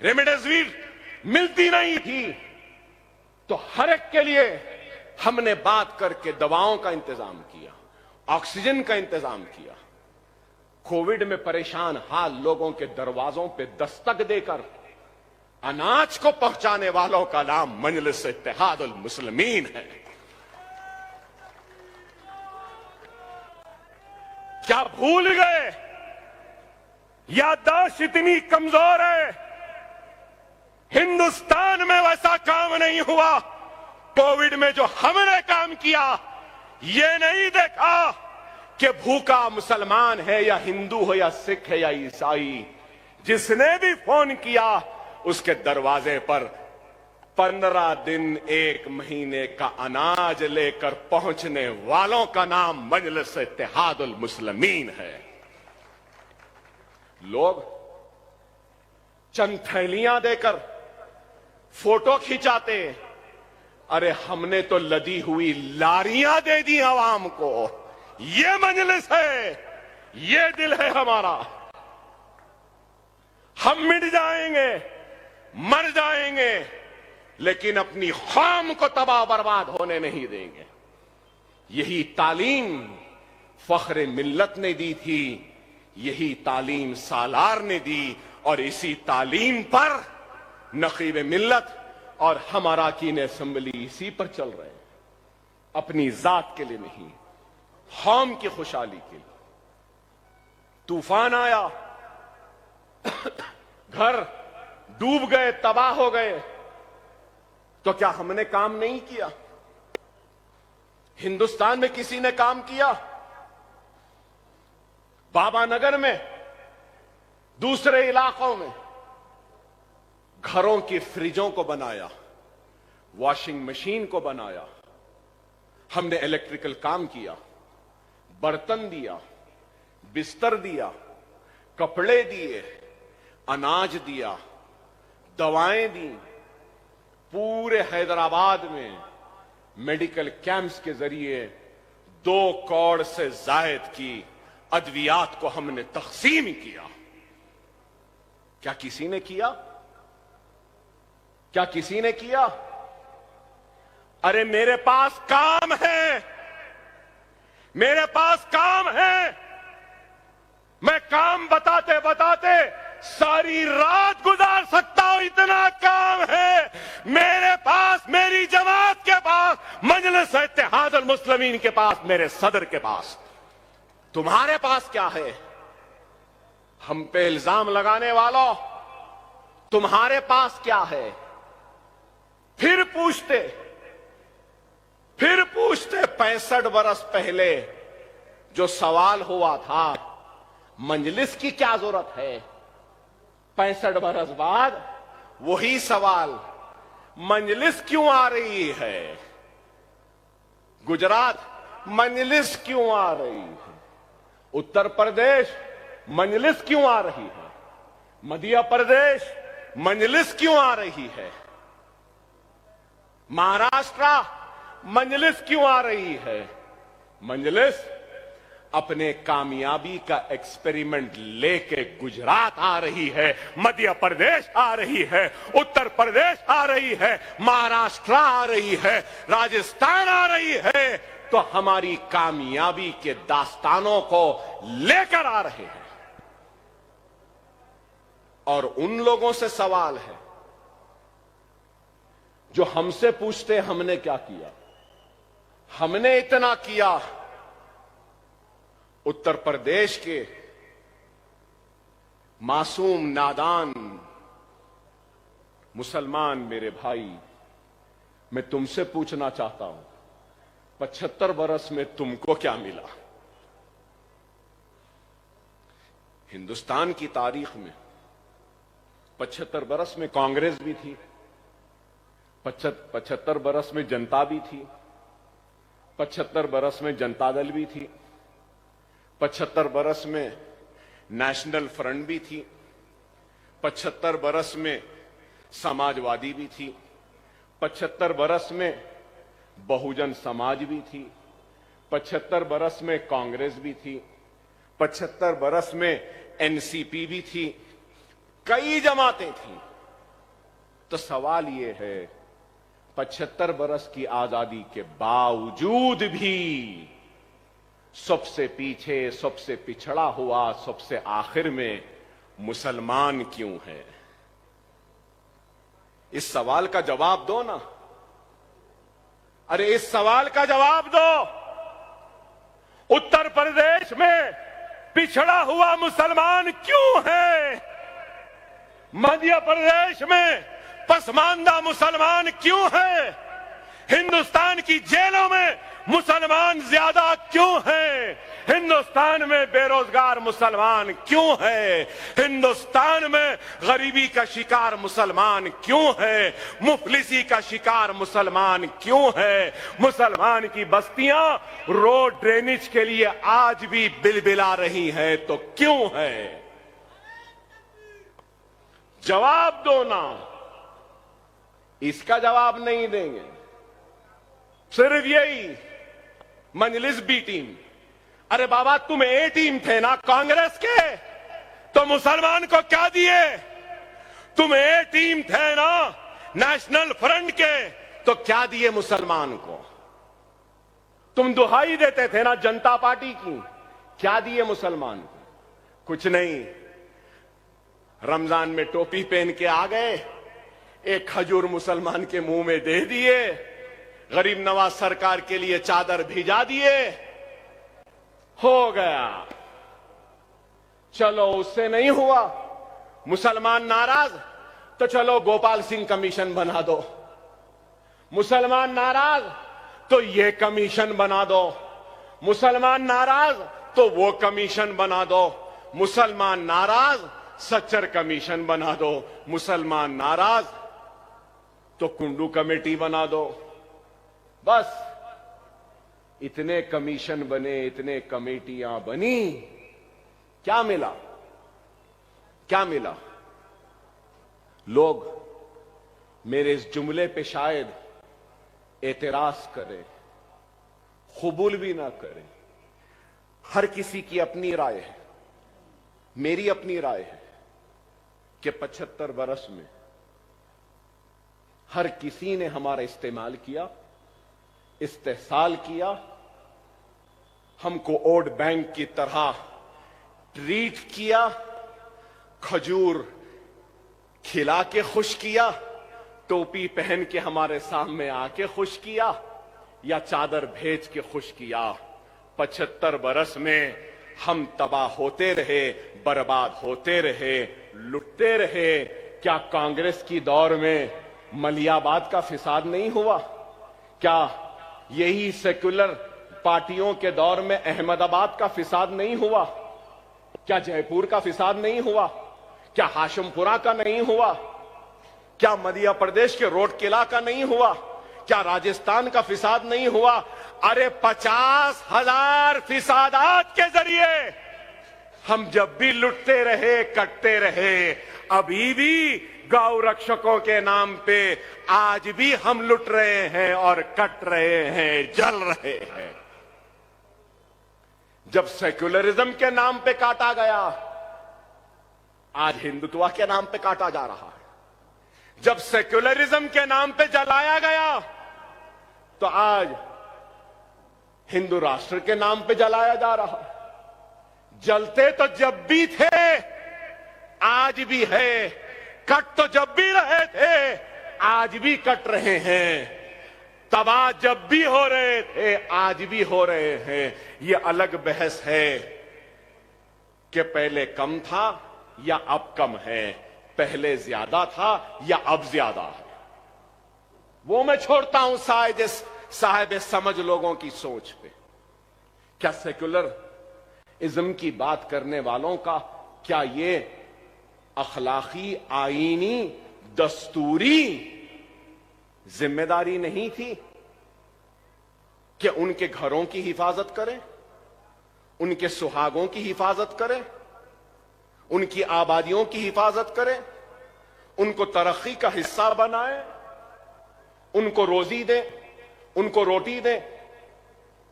रेमडेसिविर मिलती नहीं थी तो हर एक के लिए हमने बात करके दवाओं का इंतजाम किया, ऑक्सीजन का इंतजाम किया। कोविड में परेशान हाल लोगों के दरवाजों पे दस्तक देकर अनाज को पहुंचाने वालों का नाम मजलिस इत्तेहादुल मुस्लिमीन है। क्या भूल गए? याददाश्त इतनी कमजोर है, हिंदुस्तान में वैसा काम नहीं हुआ। कोविड में जो हमने काम किया, ये नहीं देखा कि भूखा मुसलमान है या हिंदू हो या सिख है या ईसाई। जिसने भी फोन किया उसके दरवाजे पर 15 दिन 1 महीने का अनाज लेकर पहुंचने वालों का नाम मजलिस इत्तेहादुल मुस्लिमीन है। लोग चंद थैलियां देकर फोटो खिंचाते, अरे हमने तो लदी हुई लारियां दे दी आवाम को। ये मजलिस है, ये दिल है हमारा। हम मिट जाएंगे, मर जाएंगे, लेकिन अपनी कौम को तबाह बर्बाद होने नहीं देंगे। यही तालीम फख्र मिल्लत ने दी थी, यही तालीम सालार ने दी, और इसी तालीम पर नकीब मिल्लत और हमारा अरकान असेंबली इसी पर चल रहे हैं। अपनी जात के लिए नहीं, कौम की खुशहाली के लिए। तूफान आया, घर डूब गए, तबाह हो गए, तो क्या हमने काम नहीं किया? हिंदुस्तान में किसी ने काम किया? बाबानगर में, दूसरे इलाकों में घरों की फ्रिजों को बनाया, वॉशिंग मशीन को बनाया, हमने इलेक्ट्रिकल काम किया, बर्तन दिया, बिस्तर दिया, कपड़े दिए, अनाज दिया, दवाएं दी। पूरे हैदराबाद में मेडिकल कैंप्स के जरिए 2 करोड़ से जायद की अद्वियात को हमने तकसीम किया। क्या किसी ने किया? क्या किसी ने किया? अरे मेरे पास काम है, मेरे पास काम है। मैं काम बताते बताते सारी रात गुजार सकता हूं, इतना काम है मेरे पास, मेरी जमात के पास, मजलिस इत्तेहाद अल मुस्लिमीन के पास, मेरे सदर के पास। तुम्हारे पास क्या है? हम पे इल्जाम लगाने वालों, तुम्हारे पास क्या है? फिर पूछते 65 बरस पहले जो सवाल हुआ था, मजलिस की क्या जरूरत है? 65 बरस बाद वही सवाल, मजलिस क्यों आ रही है? गुजरात, मजलिस क्यों आ रही है? उत्तर प्रदेश, मजलिस क्यों आ रही है? मध्य प्रदेश, मजलिस क्यों आ रही है? महाराष्ट्र, मजलिस क्यों आ रही है? मजलिस अपने कामयाबी का एक्सपेरिमेंट लेके गुजरात आ रही है, मध्य प्रदेश आ रही है, उत्तर प्रदेश आ रही है, महाराष्ट्र आ रही है, राजस्थान आ रही है। तो हमारी कामयाबी के दास्तानों को लेकर आ रहे हैं। और उन लोगों से सवाल है जो हमसे पूछते हमने क्या किया? हमने इतना किया। उत्तर प्रदेश के मासूम नादान मुसलमान मेरे भाई, मैं तुमसे पूछना चाहता हूं, 75 बरस में तुमको क्या मिला? हिंदुस्तान की तारीख में 75 बरस में कांग्रेस भी थी, 75 बरस में जनता भी थी, 75 बरस में जनता दल भी थी, 75 बरस में नेशनल फ्रंट भी थी, 75 बरस में समाजवादी भी थी, 75 बरस में बहुजन समाज भी थी, 75 बरस में कांग्रेस भी थी, 75 बरस में एनसीपी भी थी, कई जमातें थी। तो सवाल यह है, 75 बरस की आजादी के बावजूद भी सबसे पीछे, सबसे पिछड़ा हुआ, सबसे आखिर में मुसलमान क्यों है? इस सवाल का जवाब दो ना। अरे इस सवाल का जवाब दो। उत्तर प्रदेश में पिछड़ा हुआ मुसलमान क्यों है? मध्य प्रदेश में पसमानदा मुसलमान क्यों है? हिंदुस्तान की जेलों में मुसलमान ज्यादा क्यों है? हिंदुस्तान में बेरोजगार मुसलमान क्यों है? हिंदुस्तान में गरीबी का शिकार मुसलमान क्यों है? मुफलिसी का शिकार मुसलमान क्यों है? मुसलमान की बस्तियां रोड ड्रेनेज के लिए आज भी बिलबिला रही हैं, तो क्यों है? जवाब दो ना। इसका जवाब नहीं देंगे। सिर्फ यही मजलिस बी टीम। अरे बाबा, तुम ए टीम थे ना कांग्रेस के, तो मुसलमान को क्या दिए? तुम ए टीम थे ना नेशनल फ्रंट के, तो क्या दिए मुसलमान को? तुम दुहाई देते थे ना जनता पार्टी की, क्या दिए मुसलमान को? कुछ नहीं। रमजान में टोपी पहन के आ गए, एक खजूर मुसलमान के मुंह में दे दिए, गरीब नवाज सरकार के लिए चादर भिजा दिए, हो गया। चलो उससे नहीं हुआ, मुसलमान नाराज, तो चलो गोपाल सिंह कमीशन बना दो। मुसलमान नाराज तो ये कमीशन बना दो, मुसलमान नाराज तो वो कमीशन बना दो, मुसलमान नाराज सच्चर कमीशन बना दो, मुसलमान नाराज तो कुंडू कमेटी बना दो। बस इतने कमीशन बने, इतने कमेटियां बनी, क्या मिला? क्या मिला? लोग मेरे इस जुमले पे शायद एतराज करें, कबूल भी ना करें। हर किसी की अपनी राय है, मेरी अपनी राय है कि 75 बरस में हर किसी ने हमारा इस्तेमाल किया, इस्तेहसाल किया, हमको वोट बैंक की तरह ट्रीट किया, खजूर खिला के खुश किया, टोपी पहन के हमारे सामने आके खुश किया, या चादर भेज के खुश किया। 75 बरस में हम तबाह होते रहे, बर्बाद होते रहे, लुटते रहे। क्या कांग्रेस की दौर में मलियाबाद का फिसाद नहीं हुआ? क्या यही सेक्युलर पार्टियों के दौर में अहमदाबाद का फिसाद नहीं हुआ? क्या जयपुर का फिसाद नहीं हुआ? क्या हाशिमपुरा का नहीं हुआ? क्या मध्य प्रदेश के रोड किला का नहीं हुआ? क्या राजस्थान का फिसाद नहीं हुआ? अरे 50,000 फिसादात के जरिए हम जब भी लुटते रहे, कटते रहे। अभी भी गौ रक्षकों के नाम पे आज भी हम लुट रहे हैं और कट रहे हैं, जल रहे हैं। जब सेक्युलरिज्म के नाम पे काटा गया, आज हिंदुत्व के नाम पे काटा जा रहा है। जब सेक्युलरिज्म के नाम पे जलाया गया, तो आज हिंदू राष्ट्र के नाम पे जलाया जा रहा है। जलते तो जब भी थे, आज भी है। कट तो जब भी रहे थे, आज भी कट रहे हैं। तबाह जब भी हो रहे थे, आज भी हो रहे हैं। ये अलग बहस है कि पहले कम था या अब कम है, पहले ज्यादा था या अब ज्यादा है। वो मैं छोड़ता हूं साहिब समझ लोगों की सोच पे। क्या सेक्युलरिज्म की बात करने वालों का क्या ये अखलाकी, आईनी, दस्तूरी जिम्मेदारी नहीं थी कि उनके घरों की हिफाजत करें, उनके सुहागों की हिफाजत करें, उनकी आबादियों की हिफाजत करें, उनको तरक्की का हिस्सा बनाएं, उनको रोजी दें, उनको रोटी दें,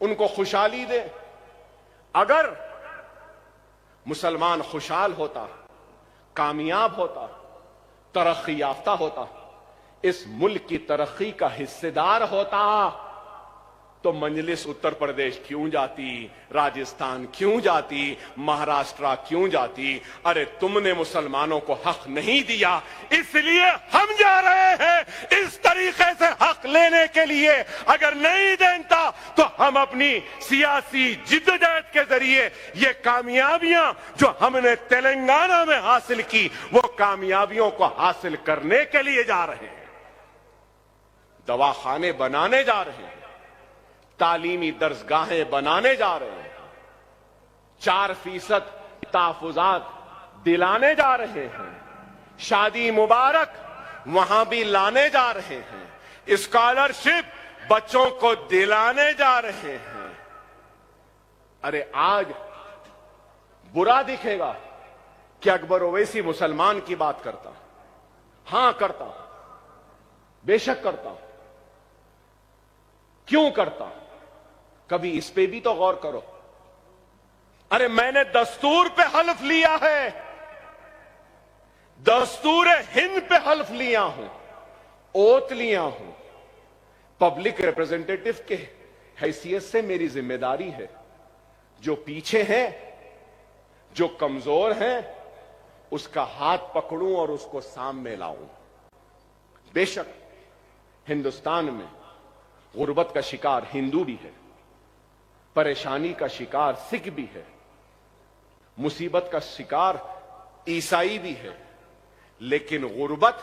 उनको खुशहाली दें। अगर मुसलमान खुशहाल होता, कामयाब होता, तरक्की याफ्ता होता, इस मुल्क की तरक्की का हिस्सेदार होता, तो मजलिस उत्तर प्रदेश क्यों जाती, राजस्थान क्यों जाती, महाराष्ट्र क्यों जाती? अरे तुमने मुसलमानों को हक नहीं दिया, इसलिए हम जा रहे हैं इस तरीके से हक लेने के लिए। अगर नहीं देता तो हम अपनी सियासी जिद्दोजहद के जरिए ये कामयाबियां जो हमने तेलंगाना में हासिल की, वो कामयाबियों को हासिल करने के लिए जा रहे हैं। दवाखाने बनाने जा रहे हैं, तालीमी दर्सगाहें बनाने जा रहे हैं, 4% तहफुजात दिलाने जा रहे हैं, शादी मुबारक वहां भी लाने जा रहे हैं, स्कॉलरशिप बच्चों को दिलाने जा रहे हैं। अरे आज बुरा दिखेगा कि अकबर ओवैसी मुसलमान की बात करता। हां करता, बेशक करता। क्यों करता? कभी इस पे भी तो गौर करो। अरे मैंने दस्तूर पे हल्फ लिया है, दस्तूर हिंद पे हल्फ लिया हूं, ओत लिया हूं। पब्लिक रिप्रेजेंटेटिव के हैसियत से मेरी जिम्मेदारी है, जो पीछे हैं, जो कमजोर हैं, उसका हाथ पकड़ूं और उसको सामने लाऊं। बेशक हिंदुस्तान में गुर्बत का शिकार हिंदू भी है, परेशानी का शिकार सिख भी है, मुसीबत का शिकार ईसाई भी है, लेकिन गुर्बत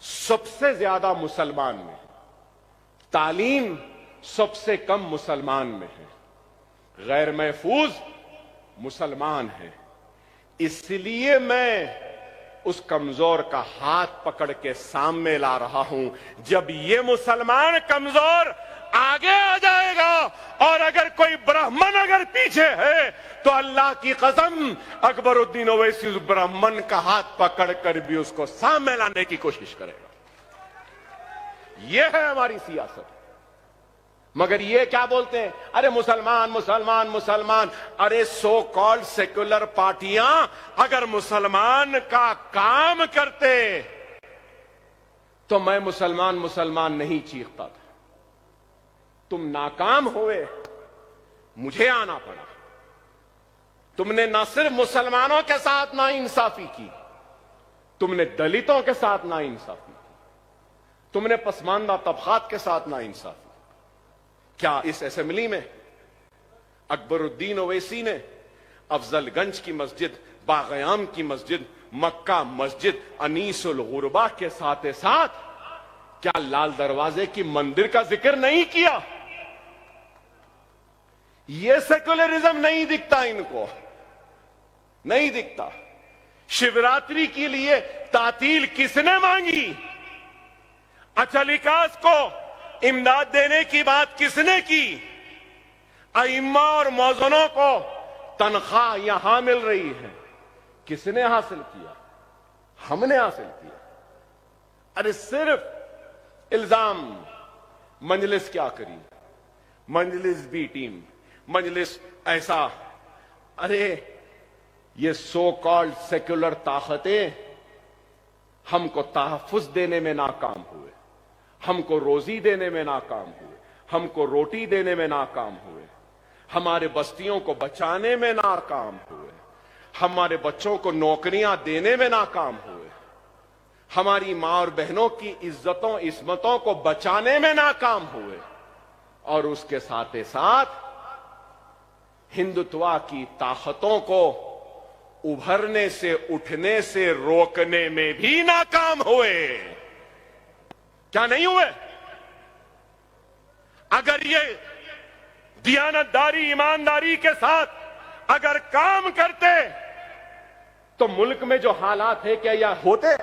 सबसे ज्यादा मुसलमान में, तालीम सबसे कम मुसलमान में है, गैर महफूज मुसलमान है। इसलिए मैं उस कमजोर का हाथ पकड़ के सामने ला रहा हूं। जब ये मुसलमान कमजोर आगे आ जाएगा और अगर कोई ब्राह्मण अगर पीछे है तो अल्लाह की कसम अकबरुद्दीन ओवैसी उस ब्राह्मण का हाथ पकड़कर भी उसको सामने लाने की कोशिश करेगा। यह है हमारी सियासत। मगर ये क्या बोलते हैं, अरे मुसलमान मुसलमान मुसलमान। अरे सो कॉल्ड सेक्युलर पार्टियां अगर मुसलमान का काम करते तो मैं मुसलमान मुसलमान नहीं चीखता था। तुम नाकाम हुए, मुझे आना पड़ा। तुमने न सिर्फ मुसलमानों के साथ नाइंसाफी की, तुमने दलितों के साथ नाइंसाफी की, तुमने पसमानदा तबकात के साथ नाइंसाफी। क्या इस असेंबली में अकबरुद्दीन ओवैसी ने अफजलगंज की मस्जिद, बागयाम की मस्जिद, मक्का मस्जिद, अनीसुल गुरबा के साथ साथ क्या लाल दरवाजे की मंदिर का जिक्र नहीं किया? यह सेक्युलरिज्म नहीं दिखता इनको, नहीं दिखता। शिवरात्रि के लिए तातील किसने मांगी? अचलिकास को इमदाद देने की बात किसने की? अइम्मा और मौजनों को तनख्वाह यहां मिल रही है, किसने हासिल किया? हमने हासिल किया। अरे सिर्फ इल्जाम, मजलिस क्या करी, मजलिस बी टीम, मजलिस ऐसा। अरे ये सो कॉल्ड सेक्युलर ताकतें हमको तहफ्फुज देने में नाकाम हुए, हमको रोजी देने में नाकाम हुए, हमको रोटी देने में नाकाम हुए, हमारे बस्तियों को बचाने में नाकाम हुए, हमारे बच्चों को नौकरियां देने में नाकाम हुए, हमारी मां और बहनों की इज्जतों इस्मतों को बचाने में नाकाम हुए, और उसके साथ ही साथ हिंदुत्व की ताकतों को उभरने से, उठने से रोकने में भी नाकाम हुए। क्या नहीं हुए? अगर ये दियानतदारी, ईमानदारी के साथ अगर काम करते तो मुल्क में जो हालात है क्या यह होते?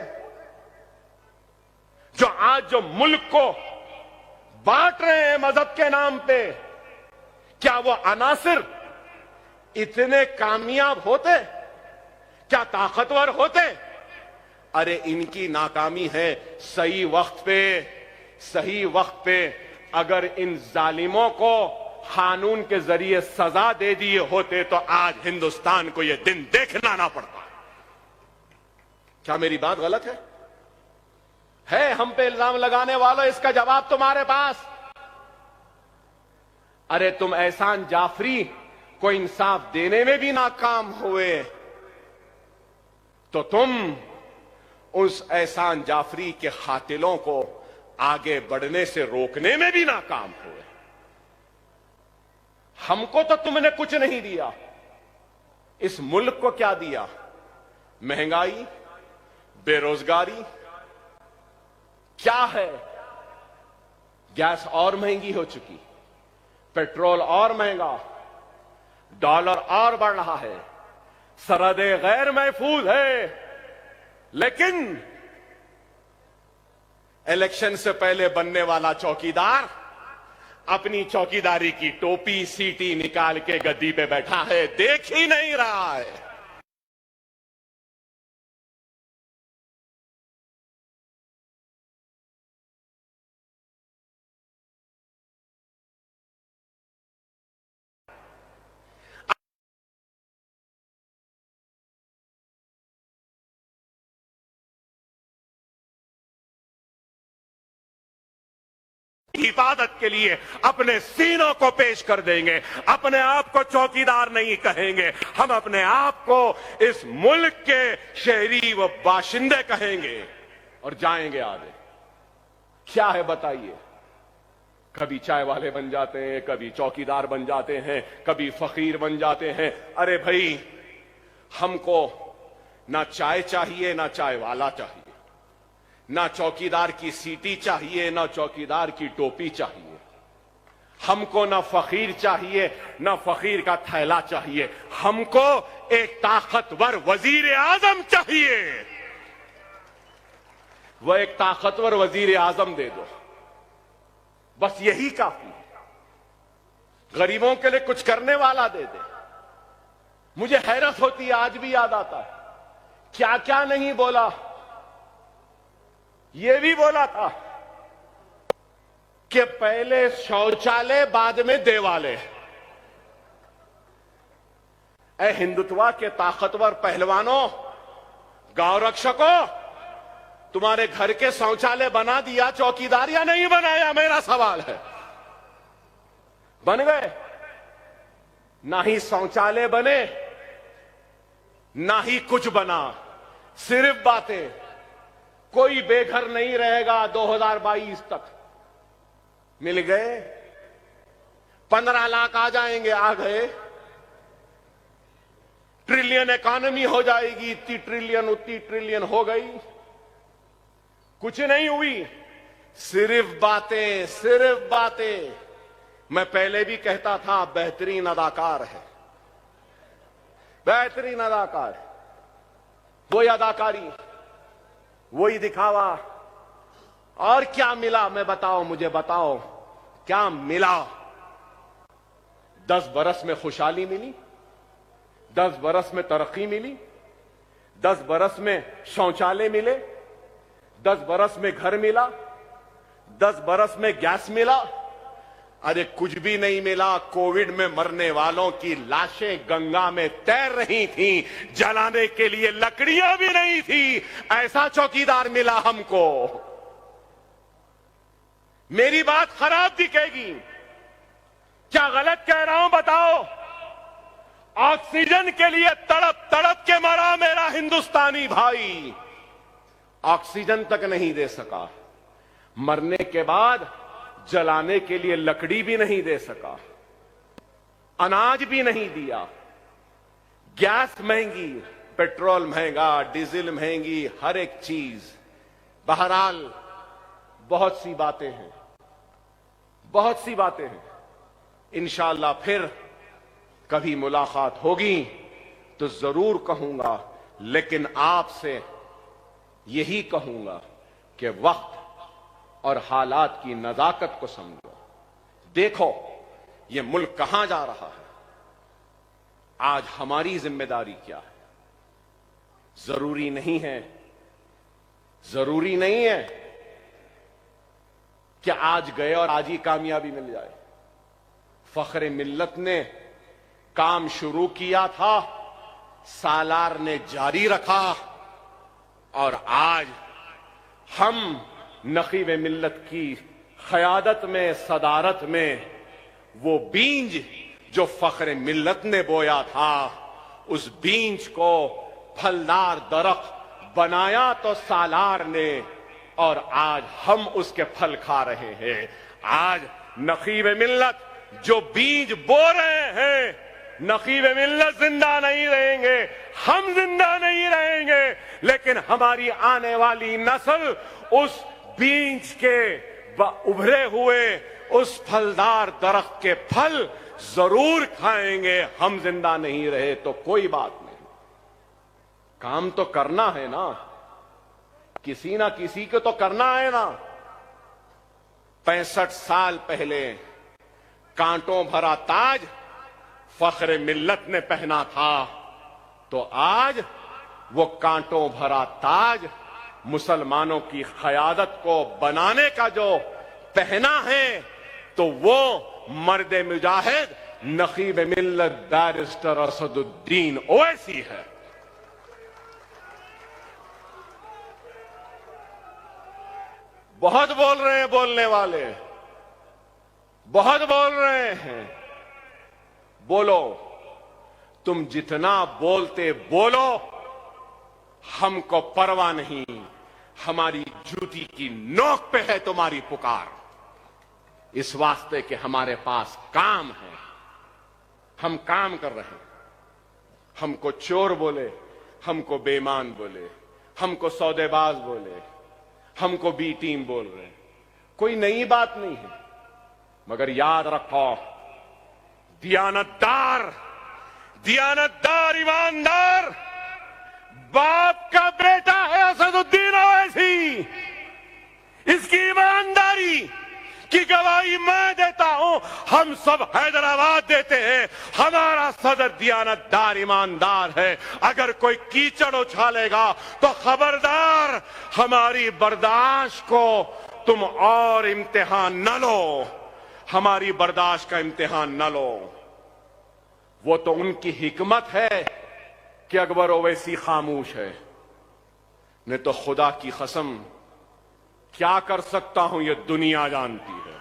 जो आज जो मुल्क को बांट रहे हैं मजहब के नाम पे, क्या वो अनासिर इतने कामयाब होते? क्या ताकतवर होते? अरे इनकी नाकामी है सही वक्त पे, सही वक्त पे अगर इन जालिमों को कानून के जरिए सजा दे दिए होते तो आज हिंदुस्तान को यह दिन देखना ना पड़ता। क्या मेरी बात गलत है? हम पे इल्जाम लगाने वालों, इसका जवाब तुम्हारे पास। अरे तुम एहसान जाफरी को इंसाफ देने में भी नाकाम हुए तो तुम उस एहसान जाफरी के कातिलों को आगे बढ़ने से रोकने में भी नाकाम हुए। हमको तो तुमने कुछ नहीं दिया, इस मुल्क को क्या दिया? महंगाई, बेरोजगारी क्या है? गैस और महंगी हो चुकी, पेट्रोल और महंगा, डॉलर और बढ़ रहा है, सरहदें गैर महफूज है। लेकिन इलेक्शन से पहले बनने वाला चौकीदार अपनी चौकीदारी की टोपी सीटी निकाल के गद्दी पे बैठा है, देख ही नहीं रहा है। हिफाजत के लिए अपने सीनों को पेश कर देंगे, अपने आप को चौकीदार नहीं कहेंगे, हम अपने आप को इस मुल्क के शहरी व बाशिंदे कहेंगे और जाएंगे आगे। क्या है बताइए? कभी चाय वाले बन जाते हैं, कभी चौकीदार बन जाते हैं, कभी फकीर बन जाते हैं। अरे भाई, हमको ना चाय चाहिए ना चाय वाला चाहिए, ना चौकीदार की सीटी चाहिए ना चौकीदार की टोपी चाहिए, हमको ना फकीर चाहिए ना फकीर का थैला चाहिए, हमको एक ताकतवर वजीर आजम चाहिए। वह एक ताकतवर वजीर आजम दे दो, बस यही काफी है। गरीबों के लिए कुछ करने वाला दे दे। मुझे हैरत होती है, आज भी याद आता है क्या क्या नहीं बोला। यह भी बोला था कि पहले शौचालय बाद में देवालय। ऐ हिंदुत्वा के ताकतवर पहलवानों, गांव रक्षकों, तुम्हारे घर के शौचालय बना दिया चौकीदार या नहीं बनाया, मेरा सवाल है। बन गए? ना ही शौचालय बने, ना ही कुछ बना, सिर्फ बातें। कोई बेघर नहीं रहेगा 2022 तक। मिल गए? 15 लाख आ जाएंगे, आ गए। ट्रिलियन इकॉनमी हो जाएगी, इतनी ट्रिलियन उतनी ट्रिलियन हो गई। कुछ नहीं हुई, सिर्फ बातें, सिर्फ बातें। मैं पहले भी कहता था बेहतरीन अदाकार है, बेहतरीन अदाकार। वही अदाकारी, वही दिखावा। और क्या मिला? मैं बताओ, मुझे बताओ क्या मिला? 10 बरस में खुशहाली मिली, 10 बरस में तरक्की मिली, 10 बरस में शौचालय मिले, 10 बरस में घर मिला, 10 बरस में गैस मिला। अरे कुछ भी नहीं मिला। कोविड में मरने वालों की लाशें गंगा में तैर रही थीं, जलाने के लिए लकड़ियां भी नहीं थी। ऐसा चौकीदार मिला हमको। मेरी बात खराब दिखेगी, क्या गलत कह रहा हूं बताओ? ऑक्सीजन के लिए तड़प तड़प के मरा मेरा हिंदुस्तानी भाई, ऑक्सीजन तक नहीं दे सका। मरने के बाद जलाने के लिए लकड़ी भी नहीं दे सका, अनाज भी नहीं दिया। गैस महंगी, पेट्रोल महंगा, डीजल महंगी, हर एक चीज। बहरहाल बहुत सी बातें हैं, बहुत सी बातें हैं। इंशाअल्लाह फिर कभी मुलाकात होगी तो जरूर कहूंगा, लेकिन आपसे यही कहूंगा कि वक्त और हालात की नजाकत को समझो। देखो ये मुल्क कहां जा रहा है। आज हमारी जिम्मेदारी क्या है? जरूरी नहीं है, जरूरी नहीं है कि आज गए और आज ही कामयाबी मिल जाए। फख्र मिल्लत ने काम शुरू किया था, सालार ने जारी रखा, और आज हम नकीब मिल्लत की क़यादत में, सदारत में, वो बीज जो फख्र मिल्लत ने बोया था, उस बीज को फलदार दरख्त बनाया तो सालार ने, और आज हम उसके फल खा रहे हैं। आज नकीब मिल्लत जो बीज बो रहे हैं, नकीब मिल्लत जिंदा नहीं रहेंगे, हम जिंदा नहीं रहेंगे, लेकिन हमारी आने वाली नस्ल उस बीज के उभरे हुए उस फलदार दरख्त के फल जरूर खाएंगे। हम जिंदा नहीं रहे तो कोई बात नहीं, काम तो करना है ना, किसी ना किसी को तो करना है ना। 65 साल पहले कांटों भरा ताज फख्र मिल्लत ने पहना था, तो आज वो कांटों भरा ताज मुसलमानों की क़यादत को बनाने का जो पहना है, तो वो मर्द मुजाहिद नकीब मिल्लत बैरिस्टर असदुद्दीन ओवैसी है। बहुत बोल रहे हैं बोलने वाले, बहुत बोल रहे हैं। बोलो, तुम जितना बोलते बोलो, हमको परवाह नहीं। हमारी जूती की नोक पे है तुम्हारी पुकार, इस वास्ते कि हमारे पास काम है, हम काम कर रहे हैं। हमको चोर बोले, हमको बेईमान बोले, हमको सौदेबाज बोले, हमको बी टीम बोल रहे हैं, कोई नई बात नहीं है। मगर याद रखो, दियानतदार, दियानतदार, ईमानदार बाप का बेटा है असदुद्दीन ओवैसी। इसकी ईमानदारी की गवाही मैं देता हूं, हम सब हैदराबाद देते हैं। हमारा सदर दियानतदार ईमानदार है। अगर कोई कीचड़ उछालेगा तो खबरदार, हमारी बर्दाश्त को तुम और इम्तिहान न लो, हमारी बर्दाश्त का इम्तिहान न लो। वो तो उनकी हिकमत है कि अकबर ओवैसी खामोश है, नहीं तो खुदा की कसम क्या कर सकता हूं ये दुनिया जानती है,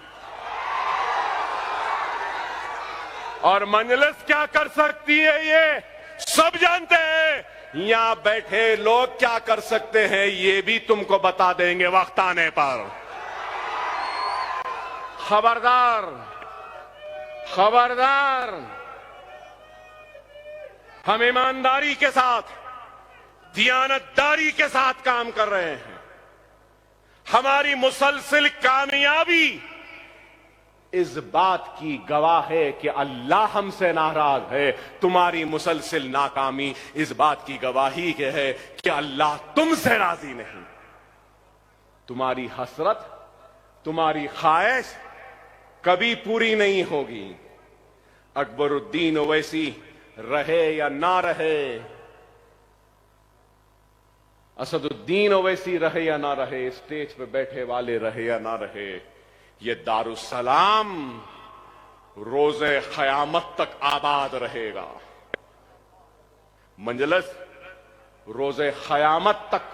और मंजलिस क्या कर सकती है ये सब जानते हैं। यहां बैठे लोग क्या कर सकते हैं ये भी तुमको बता देंगे वक्त आने पर। खबरदार, खबरदार, हम ईमानदारी के साथ, दियानतदारी के साथ काम कर रहे हैं। हमारी मुसलसिल कामयाबी इस बात की गवाह है कि अल्लाह हमसे नाराज है। तुम्हारी मुसलसिल नाकामी इस बात की गवाही के है कि अल्लाह तुमसे राजी नहीं। तुम्हारी हसरत, तुम्हारी ख्वाहिश कभी पूरी नहीं होगी। अकबरुद्दीन ओवैसी रहे या ना रहे, असदुद्दीन ओवैसी रहे या ना रहे, स्टेज पे बैठे वाले रहे या ना रहे, ये दारुसलाम रोजे क़यामत तक आबाद रहेगा। मंजलिस रोजे क़यामत तक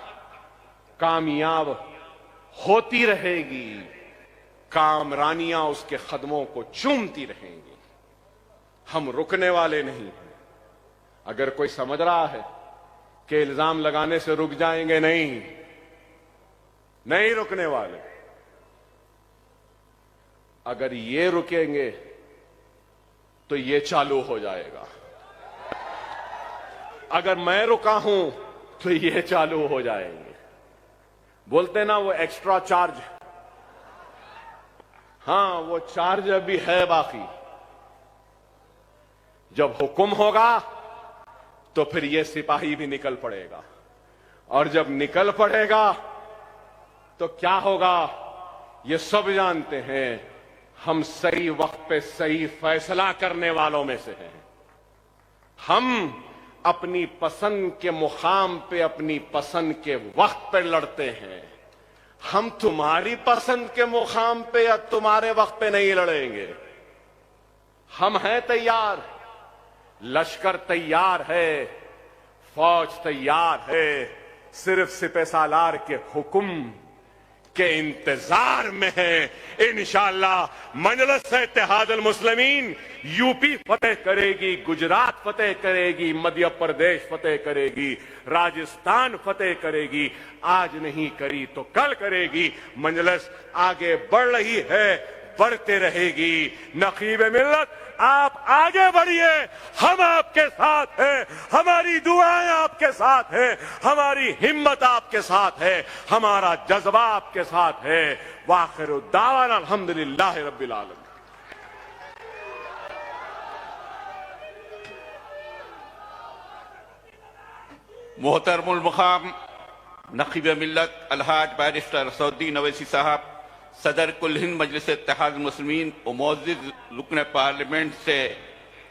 कामयाब होती रहेगी। कामरानियां उसके कदमों को चूमती रहेंगी। हम रुकने वाले नहीं हैं। अगर कोई समझ रहा है कि इल्जाम लगाने से रुक जाएंगे, नहीं, नहीं रुकने वाले। अगर ये रुकेंगे तो ये चालू हो जाएगा। अगर मैं रुका हूं तो ये चालू हो जाएंगे। बोलते ना वो एक्स्ट्रा चार्ज, हां वो चार्ज अभी है बाकी। जब हुक्म होगा तो फिर ये सिपाही भी निकल पड़ेगा, और जब निकल पड़ेगा तो क्या होगा ये सब जानते हैं। हम सही वक्त पे सही फैसला करने वालों में से हैं। हम अपनी पसंद के मुकाम पे अपनी पसंद के वक्त पे लड़ते हैं। हम तुम्हारी पसंद के मुकाम पे या तुम्हारे वक्त पे नहीं लड़ेंगे। हम हैं तैयार, लश्कर तैयार है, फौज तैयार है, सिर्फ सिपह सालार के हुक्म के इंतजार में है। इंशाअल्लाह मजलिस इत्तेहादुल मुस्लिमीन यूपी फतेह करेगी, गुजरात फतेह करेगी, मध्य प्रदेश फतेह करेगी, राजस्थान फतेह करेगी। आज नहीं करी तो कल करेगी। मजलिस आगे बढ़ रही है, बढ़ते रहेगी। नकीब मिल्लत आप आगे बढ़िए, हम आपके साथ हैं, हमारी दुआएं आपके साथ हैं, हमारी हिम्मत आपके साथ है, हमारा जज्बा आपके साथ है। वाखिरु दावाना अल्हम्दुलिल्लाहि रब्बिल आलमीन। मोहतरमुल मुकाम नकीब मिल्लत अलहाज बैरिस्टर असदुद्दीन ओवैसी साहब, सदर कुल हिंद मजलिस इत्तेहादुल मुस्लिमीन और मुअज़्ज़िज़ रुकन पार्लियामेंट से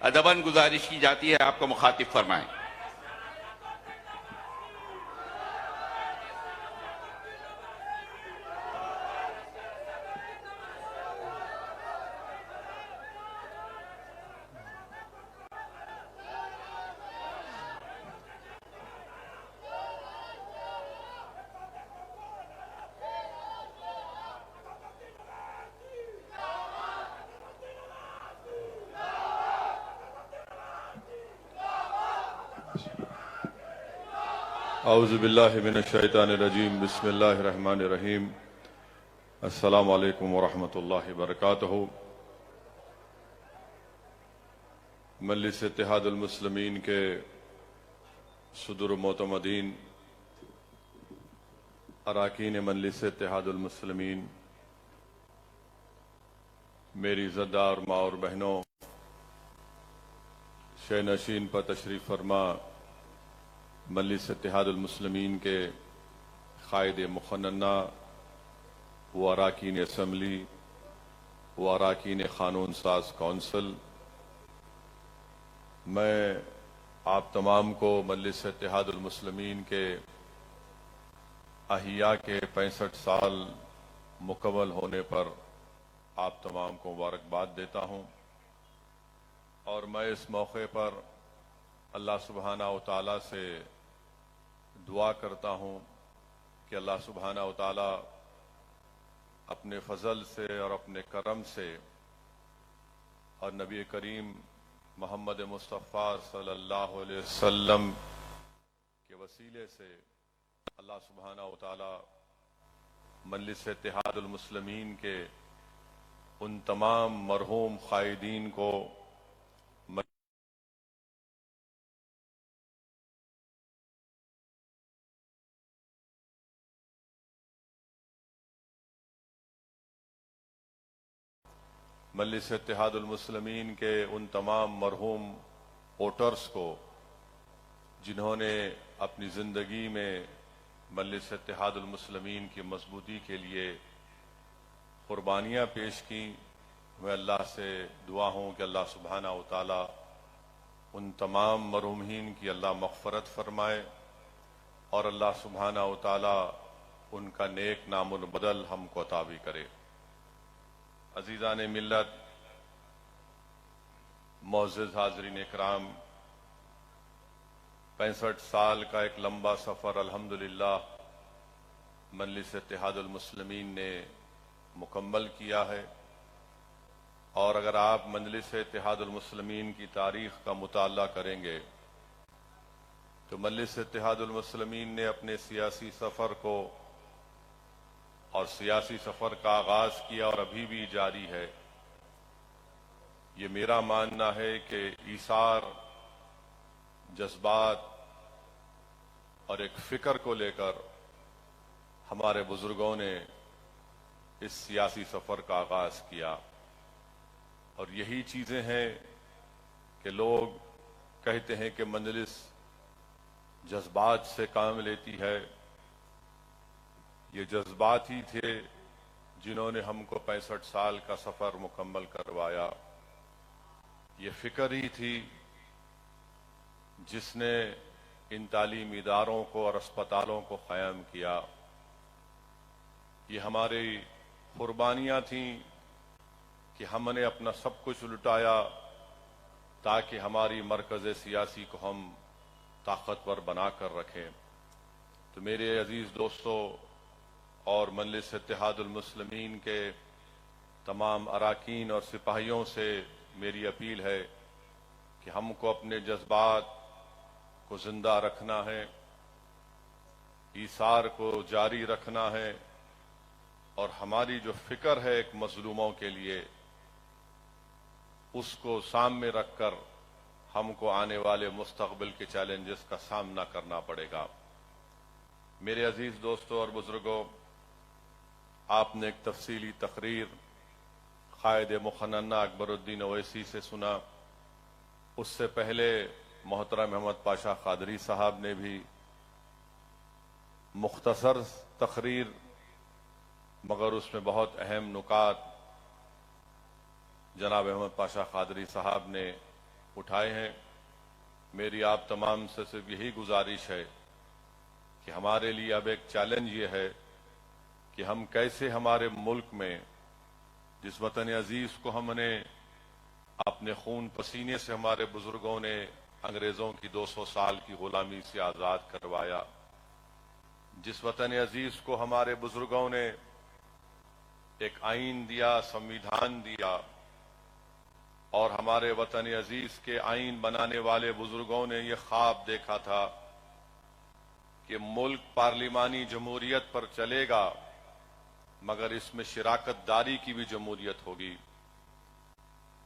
अदबन गुजारिश की जाती है आपको मुखातिब फरमाएं। औज़ुबिल्लाहि मिनश्शैतानिर्रजीम बिस्मिल्लाहिर्रहमानिर्रहीम। अस्सलामु अलैकुम वरहमतुल्लाहि वबरकातुहू। मजलिस इत्तेहादुल मुस्लिमीन के सदर मोतमदीन, अराकीन मजलिस इत्तेहादुल मुस्लिमीन, मेरी इज़्ज़तदार माँ और बहनों, शहनशीन पर तशरीफ फरमा मजलिस इत्तेहादुल मुस्लिमीन के कायदे मुखन्ना वो अरकान असम्बली, वो अरकान क़ानून साज कौंसिल, मैं आप तमाम को मजलिस इत्तेहादुल मुस्लिमीन के अहिया के 65 साल मुकम्मल होने पर आप तमाम को मुबारकबाद देता हूं। और मैं इस मौके पर अल्लाह सुब्हाना व तआला से दुआ करता हूं कि अल्लाह सुब्हाना व तआला अपने फजल से और अपने करम से और नबी करीम मोहम्मद मुस्तफ़ा सल्लल्लाहु अलैहि वसल्लम के वसीले से अल्लाह सुब्हाना व तआला मजलिस इत्तेहादुल मुस्लिमीन के उन तमाम मरहूम क़ायदीन को मजलिस इत्तेहादुल मुस्लिमीन के उन तमाम मरहूम वोटर्स को जिन्होंने अपनी ज़िंदगी में मजलिस इत्तेहादुल मुस्लिमीन की मजबूती के लिए कुर्बानियाँ पेश की, मैं अल्लाह से दुआ हूँ कि अल्लाह सुब्हाना व तआला उन तमाम मरहूमीन की अल्लाह मग़फ़रत फरमाए और अल्लाह सुब्हाना व तआला उनका नेक नामुल बदल हमको अता भी करे। अजीज़ान मिल्लत, मोअज़्ज़िज़ हाज़रीन इकराम, 65 साल का एक लंबा सफ़र अल्हम्दुलिल्लाह मजलिस इत्तेहादुल मुस्लिमीन ने मुकम्मल किया है। और अगर आप मजलिस इत्तेहादुल मुस्लिमीन की तारीख़ का मुताला करेंगे तो मजलिस इत्तेहादुल मुस्लिमीन ने अपने सियासी सफ़र को और सियासी सफर का आगाज किया और अभी भी जारी है। ये मेरा मानना है कि ईसार, जज्बात और एक फिक्र को लेकर हमारे बुजुर्गों ने इस सियासी सफर का आगाज किया और यही चीजें हैं कि लोग कहते हैं कि मजलिस जज्बात से काम लेती है। ये जज्बात ही थे जिन्होंने हमको 65 साल का सफर मुकम्मल करवाया। ये फिक्र ही थी जिसने इन तालीमी इदारों को और अस्पतालों को कायम किया। ये हमारी कुर्बानियां थीं कि हमने अपना सब कुछ लुटाया ताकि हमारी मरकज़ सियासी को हम ताकतवर बनाकर रखें। तो मेरे अजीज दोस्तों और मजलिस इत्तेहादुल मुस्लिमीन के तमाम अरकान और सिपाहियों से मेरी अपील है कि हमको अपने जज्बात को जिंदा रखना है, ईसार को जारी रखना है और हमारी जो फिक्र है एक मजलूमों के लिए, उसको सामने रखकर हमको आने वाले मुस्तकबिल के चैलेंजेस का सामना करना पड़ेगा। मेरे अजीज दोस्तों और बुजुर्गों, आपने एक तफसीली तकरीर कायद मुखन्ना अकबरुद्दीन ओवैसी से सुना। उससे पहले मोहतरम अहमद पाशा कादरी साहब ने भी मुख्तसर तकरीर मगर उसमें बहुत अहम नुकात जनाब अहमद पाशा कादरी साहब ने उठाए हैं। मेरी आप तमाम से सिर्फ यही गुजारिश है कि हमारे लिए अब एक चैलेंज ये है कि हम कैसे हमारे मुल्क में जिस वतन अजीज को हमने अपने खून पसीने से हमारे बुजुर्गों ने अंग्रेजों की 200 साल की गुलामी से आजाद करवाया, जिस वतन अजीज को हमारे बुजुर्गों ने एक आइन दिया, संविधान दिया और हमारे वतन अजीज के आइन बनाने वाले बुजुर्गों ने यह ख्वाब देखा था कि मुल्क पार्लिमानी जमहूरियत पर चलेगा मगर इसमें शिराकतदारी की भी जमहूरियत होगी।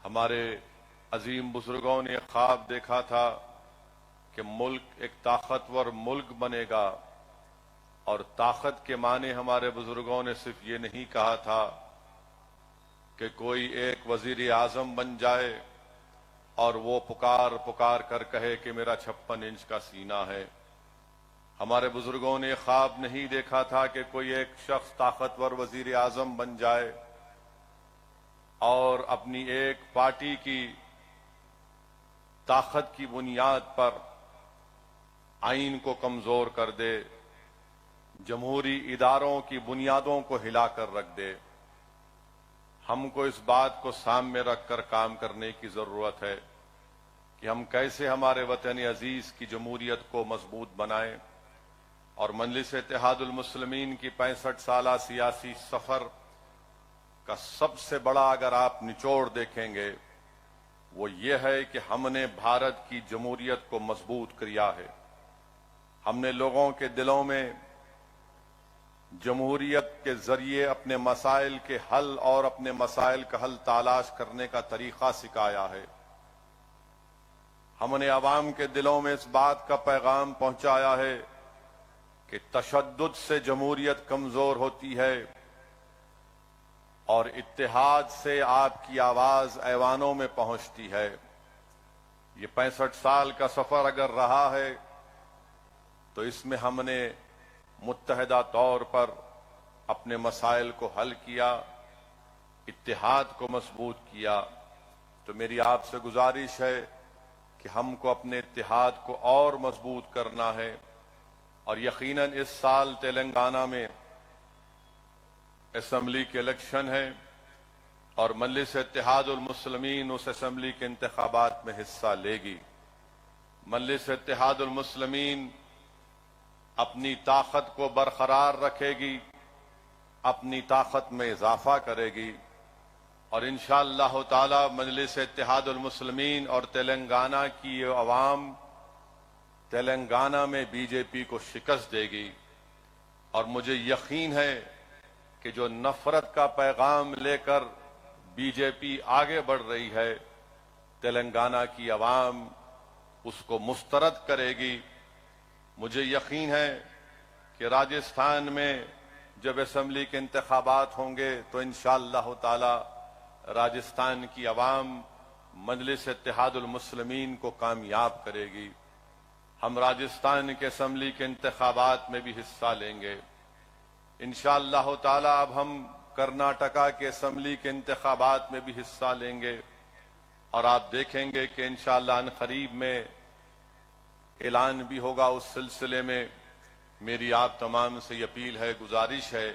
हमारे अजीम बुजुर्गों ने ख्वाब देखा था कि मुल्क एक ताकतवर मुल्क बनेगा और ताकत के माने हमारे बुजुर्गों ने सिर्फ ये नहीं कहा था कि कोई एक वजीर आजम बन जाए और वो पुकार पुकार कर कहे कि मेरा 56 इंच का सीना है। हमारे बुजुर्गों ने ख्वाब नहीं देखा था कि कोई एक शख्स ताकतवर वजीर आजम बन जाए और अपनी एक पार्टी की ताकत की बुनियाद पर आईन को कमजोर कर दे, जमहूरी इदारों की बुनियादों को हिलाकर रख दे। हमको इस बात को सामने रखकर काम करने की जरूरत है कि हम कैसे हमारे वतन अजीज की जमहूरियत को मजबूत बनाएं और मजलिस इत्तेहादुल मुस्लिमीन की 65 साला सियासी सफर का सबसे बड़ा अगर आप निचोड़ देखेंगे वो ये है कि हमने भारत की जमहूरियत को मजबूत किया है। हमने लोगों के दिलों में जमहूरियत के जरिए अपने मसाइल के हल और अपने मसाइल का हल तलाश करने का तरीका सिखाया है। हमने अवाम के दिलों में इस बात का पैगाम पहुंचाया है कि तशद्दुद से जमहूरियत कमजोर होती है और इत्तेहाद से आपकी आवाज ऐवानों में पहुंचती है। ये 65 साल का सफर अगर रहा है तो इसमें हमने मुत्तहदा तौर पर अपने मसाइल को हल किया, इत्तेहाद को मजबूत किया। तो मेरी आपसे गुजारिश है कि हमको अपने इत्तेहाद को और मजबूत करना है और यकीनन इस साल तेलंगाना में असेंबली के इलेक्शन है और मजलिस इत्तेहादुल मुस्लिमीन उस असेंबली के इंतखाबात में हिस्सा लेगी। मजलिस इत्तेहादुल मुस्लिमीन अपनी ताकत को बरकरार रखेगी, अपनी ताकत में इजाफा करेगी और इंशाअल्लाह ताला मजलिस इत्तेहादुल मुस्लिमीन और तेलंगाना की ये अवाम तेलंगाना में बीजेपी को शिकस्त देगी। और मुझे यकीन है कि जो नफरत का पैगाम लेकर बीजेपी आगे बढ़ रही है, तेलंगाना की अवाम उसको मुस्तरद करेगी। मुझे यकीन है कि राजस्थान में जब असेंबली के इंतखाबात होंगे तो इंशाअल्लाह ताला राजस्थान की अवाम मजलिस इत्तेहादुल मुस्लिमीन को कामयाब करेगी। हम राजस्थान के असेंबली के इंतखाबात में भी हिस्सा लेंगे इंशाअल्लाह ताला। अब हम कर्नाटका के असेंबली के इंतखाबात में भी हिस्सा लेंगे और आप देखेंगे कि इंशाअल्लाह अनकरीब में ऐलान भी होगा। उस सिलसिले में मेरी आप तमाम से अपील है, गुजारिश है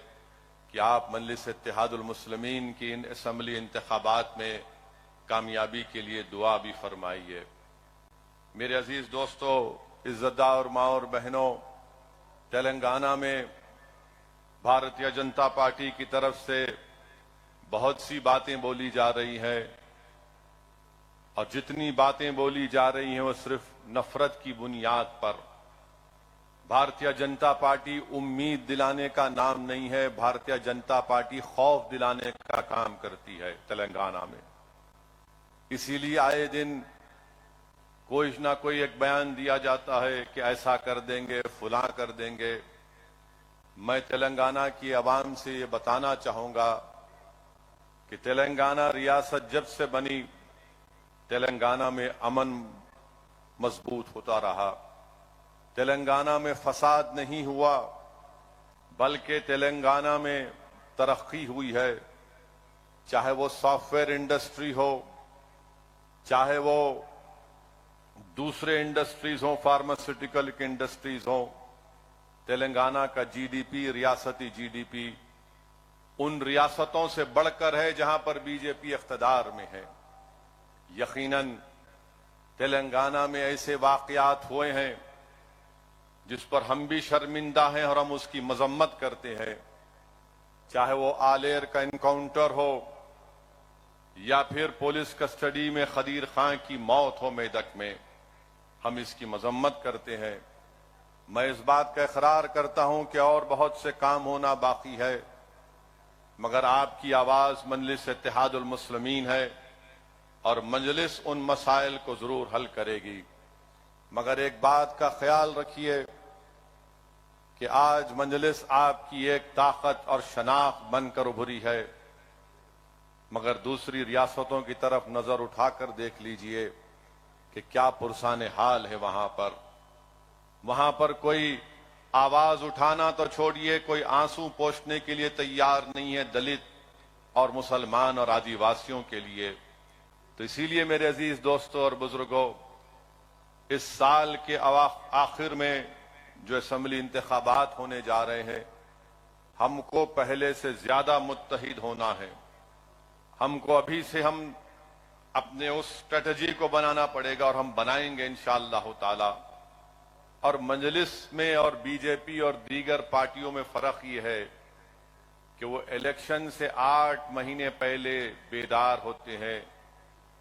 कि आप मजलिस इत्तेहादुल मुस्लिमीन की इन असेंबली इंतखाबात में कामयाबी के लिए दुआ भी फरमाइए। मेरे अजीज दोस्तों, इज्जतदार और माँ और बहनों, तेलंगाना में भारतीय जनता पार्टी की तरफ से बहुत सी बातें बोली जा रही हैं और जितनी बातें बोली जा रही हैं वो सिर्फ नफरत की बुनियाद पर। भारतीय जनता पार्टी उम्मीद दिलाने का नाम नहीं है, भारतीय जनता पार्टी खौफ दिलाने का काम करती है तेलंगाना में। इसीलिए आए दिन कोई ना कोई एक बयान दिया जाता है कि ऐसा कर देंगे, फुला कर देंगे। मैं तेलंगाना की आवाम से ये बताना चाहूंगा कि तेलंगाना रियासत जब से बनी तेलंगाना में अमन मजबूत होता रहा। तेलंगाना में फसाद नहीं हुआ बल्कि तेलंगाना में तरक्की हुई है। चाहे वो सॉफ्टवेयर इंडस्ट्री हो, चाहे वो दूसरे इंडस्ट्रीज हो, फार्मास्यूटिकल की इंडस्ट्रीज हो। तेलंगाना का जीडीपी, रियासती जीडीपी उन रियासतों से बढ़कर है जहां पर बीजेपी इख्तिदार में है। यकीनन तेलंगाना में ऐसे वाकयात हुए हैं जिस पर हम भी शर्मिंदा हैं और हम उसकी मजम्मत करते हैं। चाहे वो आलेर का इनकाउंटर हो या फिर पुलिस कस्टडी में खदीर खां की मौत हो मेदक में, हम इसकी मजम्मत करते हैं। मैं इस बात का इकरार करता हूं कि और बहुत से काम होना बाकी है, मगर आपकी आवाज मजलिस इत्तेहादुल मुस्लिमीन है और मजलिस उन मसाइल को जरूर हल करेगी। मगर एक बात का ख्याल रखिए कि आज मजलिस आपकी एक ताकत और शनाख्त बनकर उभरी है, मगर दूसरी रियासतों की तरफ नजर उठाकर देख लीजिए कि क्या पुरसाने हाल है। वहां पर कोई आवाज उठाना तो छोड़िए, कोई आंसू पोंछने के लिए तैयार नहीं है दलित और मुसलमान और आदिवासियों के लिए। तो इसीलिए मेरे अजीज दोस्तों और बुजुर्गों, इस साल के आखिर में जो असेंबली इंतखाबात होने जा रहे हैं, हमको पहले से ज्यादा मुत्तहिद होना है। हमको अभी से हम अपने उस स्ट्रेटजी को बनाना पड़ेगा और हम बनाएंगे इंशाअल्लाह ताला। और मजलिस में और बीजेपी और दीगर पार्टियों में फर्क ये है कि वो इलेक्शन से 8 महीने पहले बेदार होते हैं,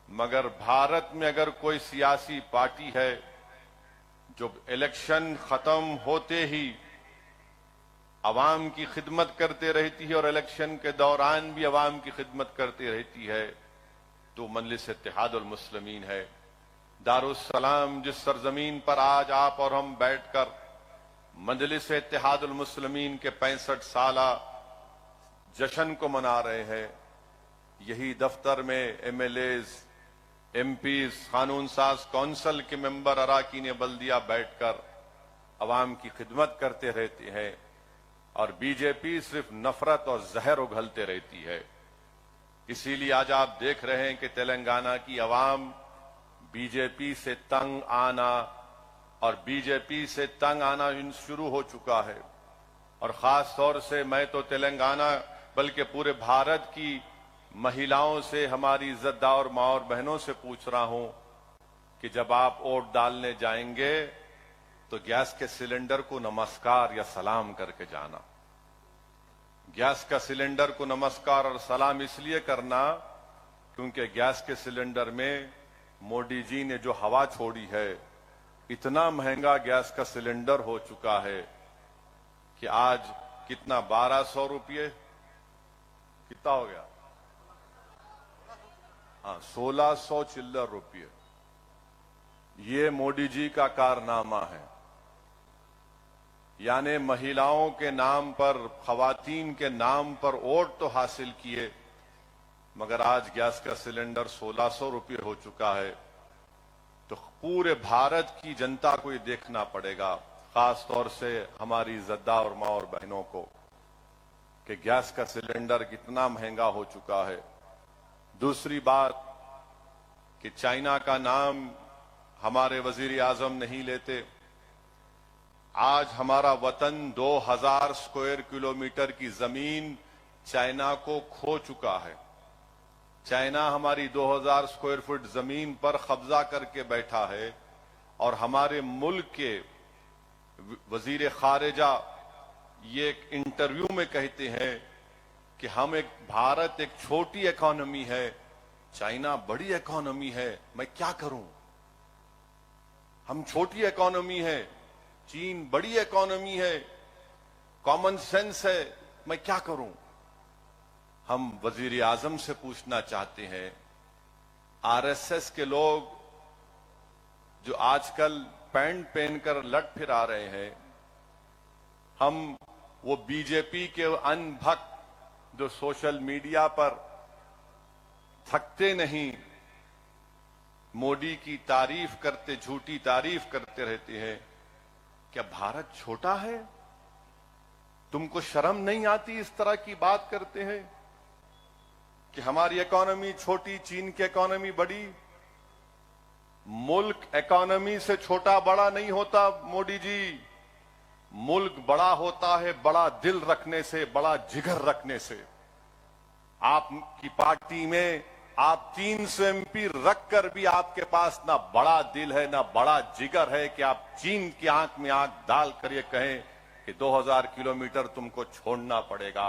मगर भारत में अगर कोई सियासी पार्टी है जो इलेक्शन खत्म होते ही अवाम की खिदमत करते रहती है और इलेक्शन के दौरान भी अवाम की खिदमत करती रहती है, तो मजलिस इत्तेहादुल मुस्लिमीन है। दारुस्सलाम जिस सरजमीन पर आज आप और हम बैठकर मजलिस इत्तेहादुल मुस्लिमीन के 65 साला जश्न को मना रहे हैं, यही दफ्तर में एमएलएज, एमपीज, कानून साज कौंसिल के मेंबर, अराकीन बल्दिया बैठकर अवाम की खिदमत करते रहते हैं और बीजेपी सिर्फ नफरत और जहर उगलते रहती है। इसीलिए आज आप देख रहे हैं कि तेलंगाना की अवाम बीजेपी से तंग आना और बीजेपी से तंग आना शुरू हो चुका है। और खास तौर से मैं तो तेलंगाना बल्कि पूरे भारत की महिलाओं से, हमारी इज्जतदार माँ और बहनों से पूछ रहा हूं कि जब आप वोट डालने जाएंगे तो गैस के सिलेंडर को नमस्कार या सलाम करके जाना। गैस का सिलेंडर को नमस्कार और सलाम इसलिए करना क्योंकि गैस के सिलेंडर में मोदी जी ने जो हवा छोड़ी है, इतना महंगा गैस का सिलेंडर हो चुका है कि आज कितना 1200 रुपये, कितना हो गया? हाँ, 1600 चिल्लर रुपये। ये मोदी जी का कारनामा है। यानी महिलाओं के नाम पर, खवातीन के नाम पर वोट तो हासिल किए, मगर आज गैस का सिलेंडर 1600 रुपये हो चुका है। तो पूरे भारत की जनता को ये देखना पड़ेगा, खास तौर से हमारी इज्जतदार और माँ और बहनों को, कि गैस का सिलेंडर कितना महंगा हो चुका है। दूसरी बात कि चाइना का नाम हमारे वजीर आजम नहीं लेते। आज हमारा वतन 2000 स्क्वायर किलोमीटर की जमीन चाइना को खो चुका है। चाइना हमारी 2000 स्क्वायर फुट जमीन पर कब्जा करके बैठा है और हमारे मुल्क के वजीर खारिजा ये एक इंटरव्यू में कहते हैं कि भारत एक छोटी इकोनॉमी है, चाइना बड़ी इकोनॉमी है, मैं क्या करूं? हम छोटी इकोनॉमी है, चीन बड़ी इकोनॉमी है, कॉमन सेंस है, मैं क्या करूं? हम वजीर आजम से पूछना चाहते हैं, आरएसएस के लोग जो आजकल पैंट पहनकर लट फिरा रहे हैं, हम वो बीजेपी के अनभक्त जो सोशल मीडिया पर थकते नहीं, मोदी की तारीफ करते, झूठी तारीफ करते रहते हैं, क्या भारत छोटा है? तुमको शर्म नहीं आती इस तरह की बात करते हैं कि हमारी इकोनॉमी छोटी, चीन की इकोनॉमी बड़ी? मुल्क इकोनॉमी से छोटा बड़ा नहीं होता मोदी जी। मुल्क बड़ा होता है बड़ा दिल रखने से, बड़ा जिगर रखने से। आपकी पार्टी में आप 300 एमपी रखकर भी आपके पास ना बड़ा दिल है ना बड़ा जिगर है कि आप चीन की आंख में आंख डाल कर ये कहें कि 2000 किलोमीटर तुमको छोड़ना पड़ेगा।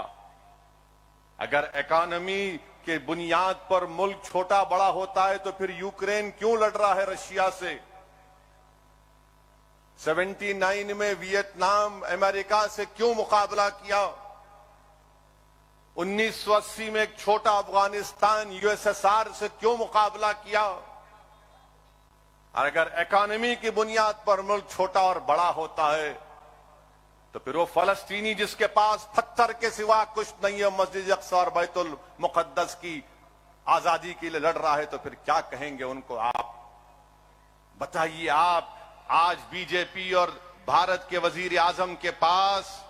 अगर इकोनॉमी के बुनियाद पर मुल्क छोटा बड़ा होता है तो फिर यूक्रेन क्यों लड़ रहा है रशिया से? 79 में वियतनाम अमेरिका से क्यों मुकाबला किया? 1980 में एक छोटा अफगानिस्तान यूएसएसआर से क्यों मुकाबला किया? और अगर इकोनॉमी की बुनियाद पर मुल्क छोटा और बड़ा होता है तो फिर वो फलस्तीनी जिसके पास पत्थर के सिवा कुछ नहीं है, मस्जिद अक्सा और बैतुल मुकद्दस की आजादी के लिए लड़ रहा है, तो फिर क्या कहेंगे उनको? आप बताइए। आप आज बीजेपी और भारत के वजीर आजम के पास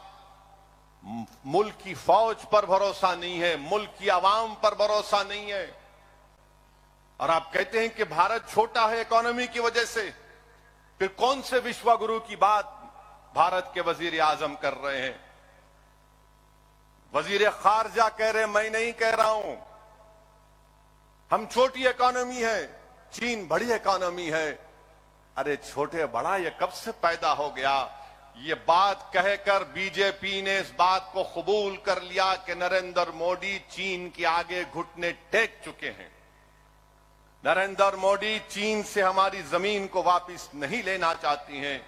मुल्क की फौज पर भरोसा नहीं है, मुल्क की आवाम पर भरोसा नहीं है। और आप कहते हैं कि भारत छोटा है इकोनॉमी की वजह से, फिर कौन से विश्वगुरु की बात भारत के वजीर आजम कर रहे हैं? वजीर खारजा कह रहे, मैं नहीं कह रहा हूं। हम छोटी इकोनॉमी है, चीन बड़ी इकोनॉमी है। अरे छोटे बड़ा ये कब से पैदा हो गया? ये बात कहकर बीजेपी ने इस बात को कबूल कर लिया कि नरेंद्र मोदी चीन के आगे घुटने टेक चुके हैं। नरेंद्र मोदी चीन से हमारी जमीन को वापस नहीं लेना चाहती हैं।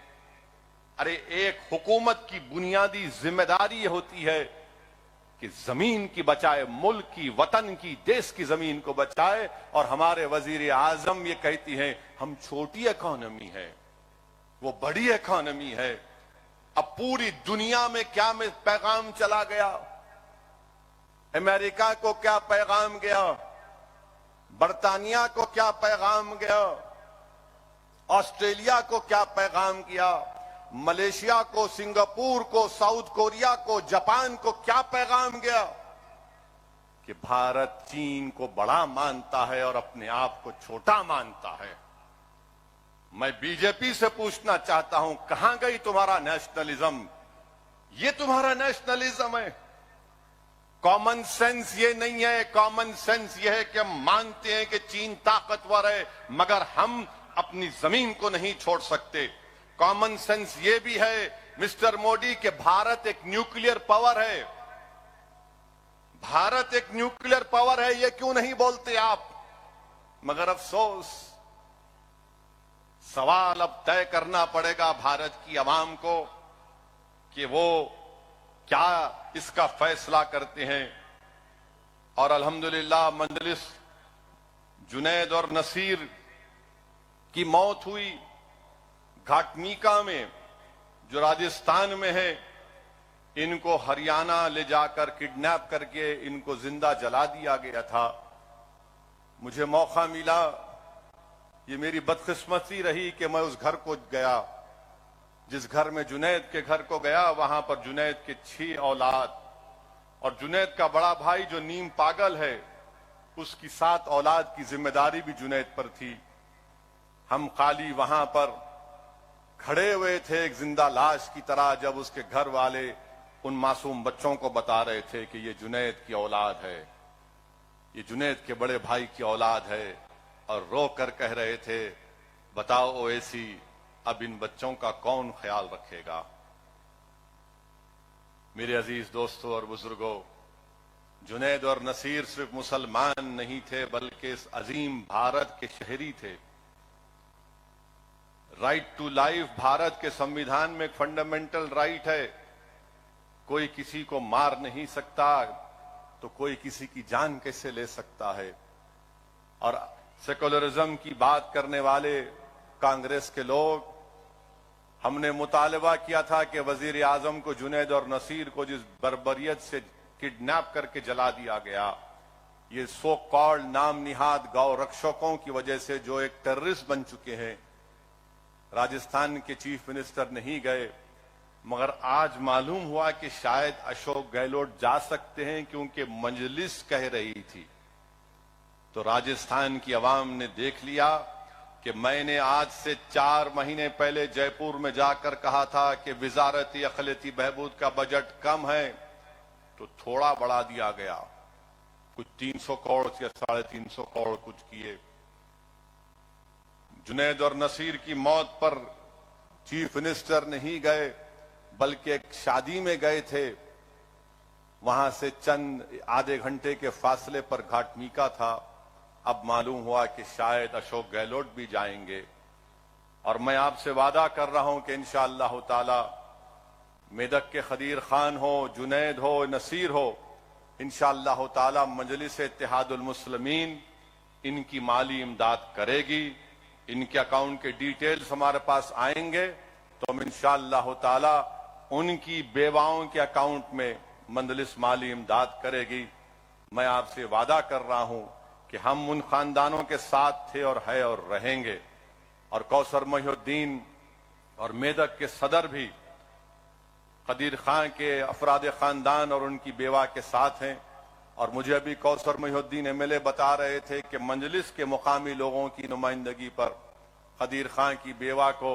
अरे एक हुकूमत की बुनियादी जिम्मेदारी होती है कि जमीन की बचाए, मुल्क की, वतन की, देश की जमीन को बचाए। और हमारे वजीर आजम ये कहती हैं हम छोटी इकोनॉमी है, वो बड़ी इकोनॉमी है। अब पूरी दुनिया में क्या में पैगाम चला गया? अमेरिका को क्या पैगाम गया? बर्तानिया को क्या पैगाम गया? ऑस्ट्रेलिया को क्या पैगाम गया? मलेशिया को, सिंगापुर को, साउथ कोरिया को, जापान को क्या पैगाम गया? कि भारत चीन को बड़ा मानता है और अपने आप को छोटा मानता है। मैं बीजेपी से पूछना चाहता हूं, कहां गई तुम्हारा नेशनलिज्म? ये तुम्हारा नेशनलिज्म है? कॉमन सेंस ये नहीं है। कॉमन सेंस ये है कि हम मानते हैं कि चीन ताकतवर है, मगर हम अपनी जमीन को नहीं छोड़ सकते। कॉमन सेंस ये भी है मिस्टर मोदी कि भारत एक न्यूक्लियर पावर है। भारत एक न्यूक्लियर पावर है, ये क्यों नहीं बोलते आप? मगर अफसोस, सवाल अब तय करना पड़ेगा भारत की आवाम को कि वो क्या इसका फैसला करते हैं। और अल्हम्दुलिल्लाह मजलिस जुनैद और नसीर की मौत हुई घाटमीका में, जो राजस्थान में है। इनको हरियाणा ले जाकर किडनैप करके इनको जिंदा जला दिया गया था। मुझे मौका मिला, ये मेरी बदकिस्मती रही कि मैं उस घर को गया, जिस घर में जुनैद के घर को गया। वहां पर जुनैद के 6 औलाद और जुनैद का बड़ा भाई जो नीम पागल है, उसकी 7 औलाद की जिम्मेदारी भी जुनैद पर थी। हम खाली वहां पर खड़े हुए थे एक जिंदा लाश की तरह, जब उसके घर वाले उन मासूम बच्चों को बता रहे थे कि ये जुनैद की औलाद है, ये जुनैद के बड़े भाई की औलाद है। और रो कर कह रहे थे, बताओ ओवैसी, अब इन बच्चों का कौन ख्याल रखेगा? मेरे अजीज दोस्तों और बुजुर्गों, जुनैद और नसीर सिर्फ मुसलमान नहीं थे, बल्कि इस अजीम भारत के शहरी थे। राइट टू लाइफ भारत के संविधान में एक फंडामेंटल राइट है। कोई किसी को मार नहीं सकता, तो कोई किसी की जान कैसे ले सकता है? और सेकुलरिज्म की बात करने वाले कांग्रेस के लोग, हमने मुतालबा किया था कि वजीर आजम को, जुनैद और नसीर को जिस बर्बरियत से किडनैप करके जला दिया गया, ये सो कॉल्ड नाम निहाद गौ रक्षकों की वजह से जो एक टेररिस्ट बन चुके हैं। राजस्थान के चीफ मिनिस्टर नहीं गए, मगर आज मालूम हुआ कि शायद अशोक गहलोत जा सकते हैं, क्योंकि मजलिस कह रही थी। तो राजस्थान की आवाम ने देख लिया कि मैंने आज से 4 महीने पहले जयपुर में जाकर कहा था कि विजारती अखिलती बहबूद का बजट कम है, तो थोड़ा बढ़ा दिया गया, कुछ 300 करोड़ या 350 करोड़ कुछ किए। जुनैद और नसीर की मौत पर चीफ मिनिस्टर नहीं गए, बल्कि एक शादी में गए थे। वहां से चंद आधे घंटे के फासले पर घाटमीका था। अब मालूम हुआ कि शायद अशोक गहलोत भी जाएंगे। और मैं आपसे वादा कर रहा हूं कि इंशाअल्लाह ताला मेदक के खदीर खान हो, जुनैद हो, नसीर हो, इंशाअल्लाह ताला मजलिस इत्तेहादुल मुस्लिमीन इनकी माली इमदाद करेगी। इनके अकाउंट के डिटेल्स हमारे पास आएंगे तो हम इंशाअल्लाह ताला उनकी बेवाओं के अकाउंट में मजलिस माली इमदाद करेगी। मैं आपसे वादा कर रहा हूं कि हम उन खानदानों के साथ थे और है और रहेंगे। और कौसर मोहिउद्दीन और मेदक के सदर भी कदीर खान के अफराद खानदान और उनकी बेवा के साथ हैं। और मुझे अभी कौसर मोहिउद्दीन एमएलए बता रहे थे कि मंजलिस के मुकामी लोगों की नुमाइंदगी पर कदीर खान की बेवा को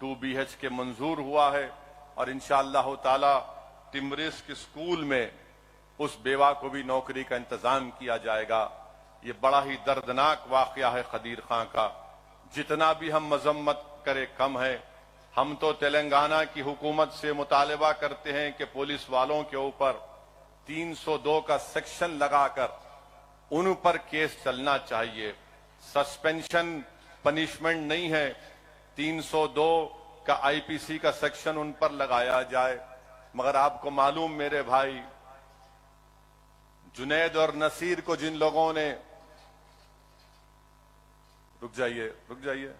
2 BHK मंजूर हुआ है और इंशाअल्लाह ताला टिमरिस्क स्कूल में उस बेवा को भी नौकरी का इंतजाम किया जाएगा। ये बड़ा ही दर्दनाक वाकया है कदीर खान का। जितना भी हम मजम्मत करें कम है। हम तो तेलंगाना की हुकूमत से मुतालबा करते हैं कि पुलिस वालों के ऊपर 302 का सेक्शन लगाकर उन पर केस चलना चाहिए। सस्पेंशन पनिशमेंट नहीं है, 302 का IPC का सेक्शन उन पर लगाया जाए। मगर आपको मालूम मेरे भाई, जुनैद और नसीर को जिन लोगों ने रुक जाइए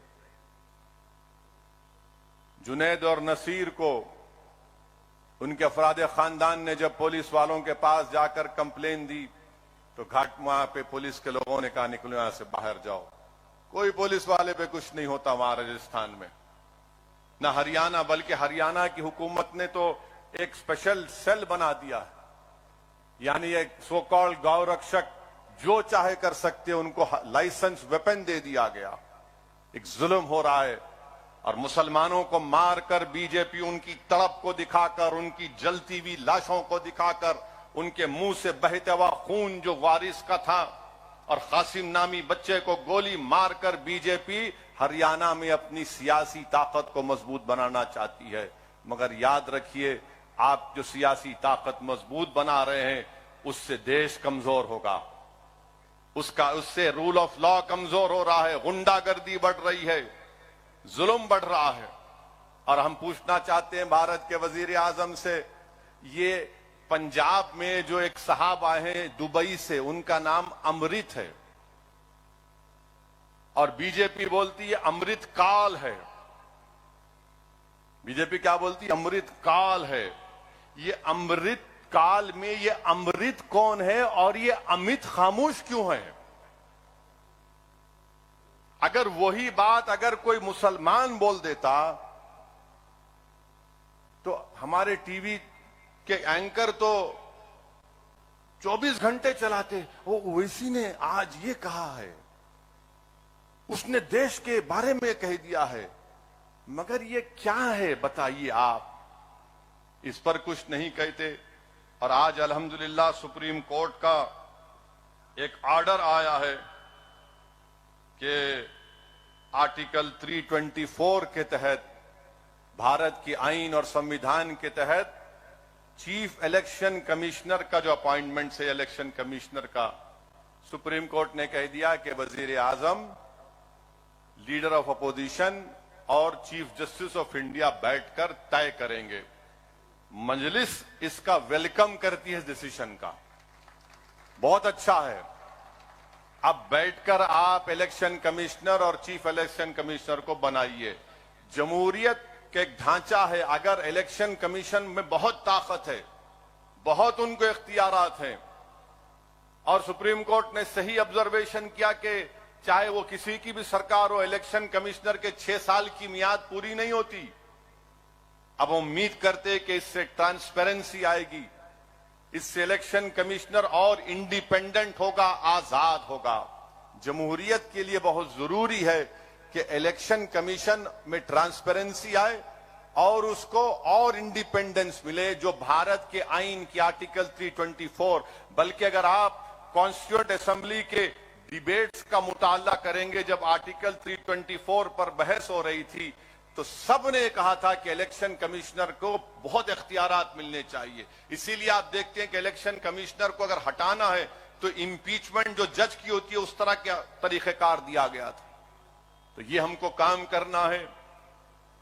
जुनैद और नसीर को उनके अफराद खानदान ने जब पुलिस वालों के पास जाकर कंप्लेन दी तो घाट वहां पे पुलिस के लोगों ने कहा निकलो यहां से बाहर जाओ। कोई पुलिस वाले पे कुछ नहीं होता वहां राजस्थान में, ना हरियाणा, बल्कि हरियाणा की हुकूमत ने तो एक स्पेशल सेल बना दिया है। यानी एक सो कॉल्ड गौ रक्षक जो चाहे कर सकते, उनको लाइसेंस वेपन दे दिया गया। एक जुल्म हो रहा है और मुसलमानों को मारकर बीजेपी उनकी तड़प को दिखाकर, उनकी जलती हुई लाशों को दिखाकर, उनके मुंह से बहता हुआ खून जो वारिस का था और कासिम नामी बच्चे को गोली मारकर बीजेपी हरियाणा में अपनी सियासी ताकत को मजबूत बनाना चाहती है। मगर याद रखिए, आप जो सियासी ताकत मजबूत बना रहे हैं उससे देश कमजोर होगा, उससे रूल ऑफ लॉ कमजोर हो रहा है, गुंडागर्दी बढ़ रही है, जुल्म बढ़ रहा है। और हम पूछना चाहते हैं भारत के वजीर आजम से, ये पंजाब में जो एक साहब आए हैं दुबई से, उनका नाम अमृत है और बीजेपी बोलती है अमृत काल है। बीजेपी क्या बोलती है? अमृत काल है। ये अमृत काल में ये अमृत कौन है और ये अमित खामोश क्यों है? अगर वही बात अगर कोई मुसलमान बोल देता तो हमारे टीवी के एंकर तो 24 घंटे चलाते, वो ओवैसी ने आज ये कहा है, उसने देश के बारे में कह दिया है। मगर ये क्या है बताइए आप? इस पर कुछ नहीं कहते। और आज अल्हम्दुलिल्लाह सुप्रीम कोर्ट का एक ऑर्डर आया है कि आर्टिकल 324 के तहत, भारत की आईन और संविधान के तहत चीफ इलेक्शन कमिश्नर का जो अपॉइंटमेंट है इलेक्शन कमिश्नर का, सुप्रीम कोर्ट ने कह दिया कि वजीर आजम, लीडर ऑफ अपोजिशन और चीफ जस्टिस ऑफ इंडिया बैठकर तय करेंगे। मजलिस इसका वेलकम करती है, इस डिसीजन का। बहुत अच्छा है। अब बैठकर आप इलेक्शन कमिश्नर और चीफ इलेक्शन कमिश्नर को बनाइए। जमहूरियत का एक ढांचा है, अगर इलेक्शन कमीशन में बहुत ताकत है, बहुत उनको इख्तियारात हैं, और सुप्रीम कोर्ट ने सही ऑब्जर्वेशन किया कि चाहे वो किसी की भी सरकार हो, इलेक्शन कमिश्नर के 6 साल की मियाद पूरी नहीं होती। अब उम्मीद करते कि इससे ट्रांसपेरेंसी आएगी, इससे इलेक्शन कमिश्नर और इंडिपेंडेंट होगा, आजाद होगा। जमहूरियत के लिए बहुत जरूरी है कि इलेक्शन कमीशन में ट्रांसपेरेंसी आए और उसको और इंडिपेंडेंस मिले, जो भारत के आईन की आर्टिकल 324, बल्कि अगर आप कॉन्स्टिट्यूएंट असेंबली के डिबेट्स का मुताला करेंगे, जब आर्टिकल 324 पर बहस हो रही थी तो सबने कहा था कि इलेक्शन कमिश्नर को बहुत इख्तियारात मिलने चाहिए। इसीलिए आप देखते हैं कि इलेक्शन कमिश्नर को अगर हटाना है तो इंपीचमेंट जो जज की होती है उस तरह का तरीकेकार दिया गया था। तो ये हमको काम करना है।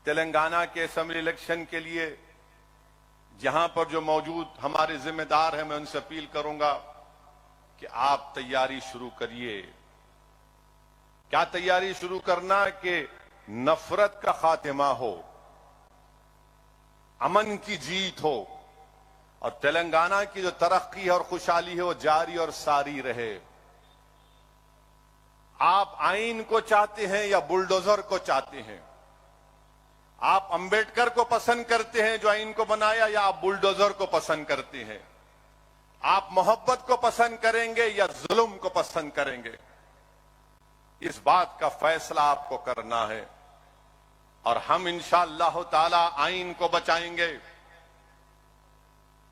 तेलंगाना के असेंबली इलेक्शन के लिए यहां पर जो मौजूद हमारे जिम्मेदार हैं, मैं उनसे अपील करूंगा कि आप तैयारी शुरू करिए। क्या तैयारी शुरू करना? कि नफरत का खात्मा हो, अमन की जीत हो और तेलंगाना की जो तरक्की है और खुशहाली है वो जारी और सारी रहे। आप आईन को चाहते हैं या बुलडोजर को चाहते हैं? आप अंबेडकर को पसंद करते हैं जो आइन को बनाया, या आप बुलडोजर को पसंद करते हैं? आप मोहब्बत को पसंद करेंगे या जुल्म को पसंद करेंगे? इस बात का फैसला आपको करना है। और हम इंशाअल्लाह ताला आइन को बचाएंगे,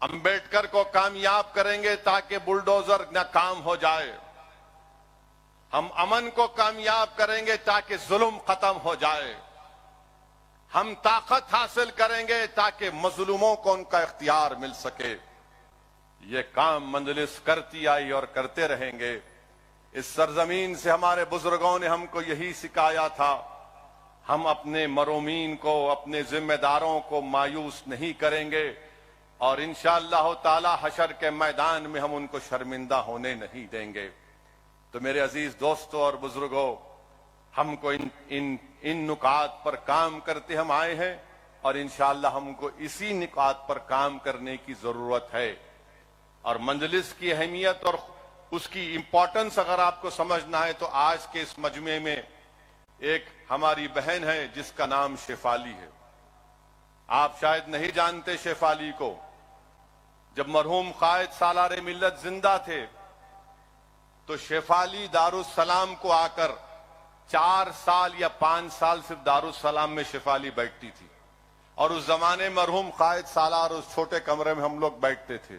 अंबेडकर को कामयाब करेंगे ताकि बुलडोजर न काम हो जाए। हम अमन को कामयाब करेंगे ताकि जुल्म खत्म हो जाए। हम ताकत हासिल करेंगे ताकि मजलूमों को उनका इख्तियार मिल सके। ये काम मंजलिस करती आई और करते रहेंगे। इस सरजमीन से हमारे बुजुर्गों ने हमको यही सिखाया था, हम अपने मरूमीन को, अपने जिम्मेदारों को मायूस नहीं करेंगे और इंशाअल्लाह ताला हशर के मैदान में हम उनको शर्मिंदा होने नहीं देंगे। तो मेरे अजीज दोस्तों और बुजुर्गों, हमको इन नुकात पर काम करते हम आए हैं और इंशाअल्लाह हमको इसी नुकात पर काम करने की जरूरत है। और मंजलिस की अहमियत और उसकी इंपॉर्टेंस अगर आपको समझना है तो आज के इस मजमे में एक हमारी बहन है जिसका नाम शेफाली है। आप शायद नहीं जानते शेफाली को। जब मरहूम कायद सालार मिल्लत जिंदा थे तो शेफाली दारुस्सलाम को आकर 4 साल या 5 साल सिर्फ दारुस्सलाम में शेफाली बैठती थी। और उस जमाने मरहूम कायद सालार उस छोटे कमरे में हम लोग बैठते थे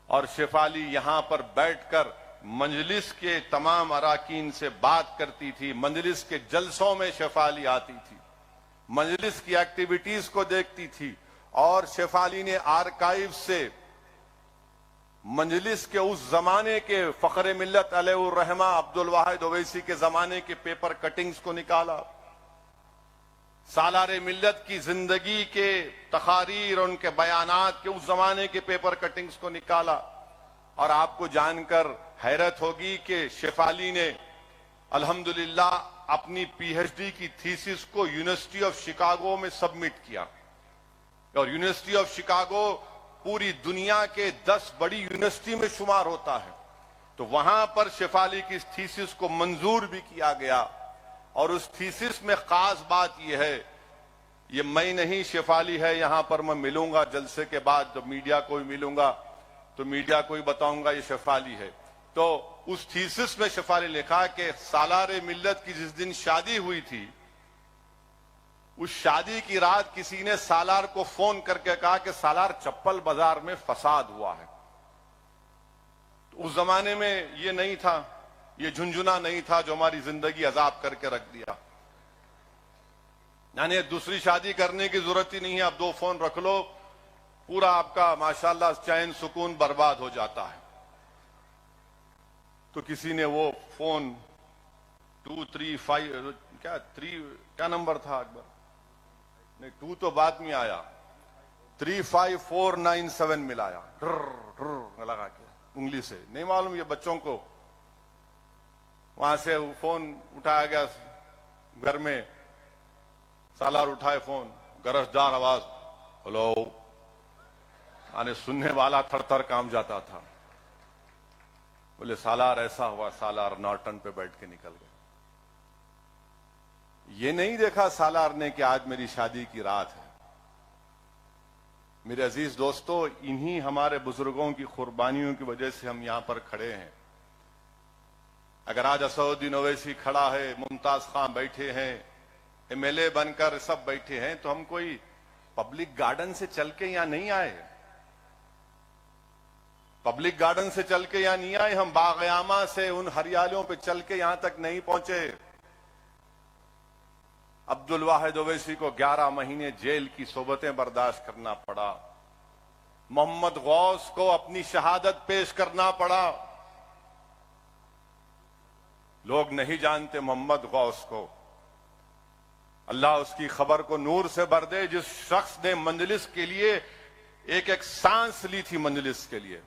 और शेफाली यहां पर बैठकर मंजलिस के तमाम अराकीन से बात करती थी। मंजलिस के जलसों में शेफाली आती थी, मंजलिस की एक्टिविटीज को देखती थी। और शेफाली ने आर्काइव से मंजलिस के उस जमाने के फखरे मिल्लत अलैहिर रहमा अब्दुल वाहिद ओवैसी के जमाने के पेपर कटिंग्स को निकाला, सालारे मिल्लत की जिंदगी के तकारीर, उनके बयानात के उस जमाने के पेपर कटिंग्स को निकाला। और आपको जानकर हैरत होगी कि शेफाली ने अल्हम्दुलिल्लाह अपनी पीएचडी की थीसिस को यूनिवर्सिटी ऑफ शिकागो में सबमिट किया। और यूनिवर्सिटी ऑफ शिकागो पूरी दुनिया के 10 बड़ी यूनिवर्सिटी में शुमार होता है। तो वहां पर शेफाली की इस थीसिस को मंजूर भी किया गया। और उस थीसिस में खास बात यह है, ये मैं नहीं शेफाली है, यहां पर मैं मिलूंगा जलसे के बाद, जब मीडिया को भी मिलूंगा तो मीडिया को ही बताऊंगा ये शेफाली है। तो उस थीसिस में शेफाली लिखा कि सालारे मिल्लत की जिस दिन शादी हुई थी, उस शादी की रात किसी ने सालार को फोन करके कहा कि सालार चप्पल बाजार में फसाद हुआ है। तो उस जमाने में ये नहीं था, ये झुंझुना नहीं था जो हमारी जिंदगी अजाब करके रख दिया। यानी दूसरी शादी करने की जरूरत ही नहीं है, आप 2 फोन रख लो, पूरा आपका माशाल्लाह चैन सुकून बर्बाद हो जाता है। तो किसी ने वो फोन 235 क्या नंबर था अकबर, नहीं 2 तो बाद में आया, 35497 मिलाया, लगा के उंगली से, नहीं मालूम ये बच्चों को। वहां से फोन उठाया गया घर में, सालार उठाए फोन, गरजदार आवाज, हेलो, आने सुनने वाला थर-थर कांप जाता था। बोले सालार ऐसा हुआ, सालार नॉर्टन पे बैठ के निकल गए। ये नहीं देखा सालार ने कि आज मेरी शादी की रात है। मेरे अजीज दोस्तों, इन्हीं हमारे बुजुर्गों की कुर्बानियों की वजह से हम यहां पर खड़े हैं। अगर आज असदुद्दीन ओवैसी खड़ा है, मुमताज खान बैठे हैं, एमएलए बनकर सब बैठे हैं, तो हम कोई पब्लिक गार्डन से चल के यहां नहीं आए। पब्लिक गार्डन से चल के यहां नहीं आए, हम बागयामा से उन हरियालियों पे चल के यहां तक नहीं पहुंचे। अब्दुल वाहिद ओवैसी को 11 महीने जेल की सोबतें बर्दाश्त करना पड़ा। मोहम्मद गौस को अपनी शहादत पेश करना पड़ा। लोग नहीं जानते मोहम्मद गौस को, अल्लाह उसकी खबर को नूर से भर दे, जिस शख्स ने मंजलिस के लिए एक एक सांस ली थी, मंजलिस के लिए,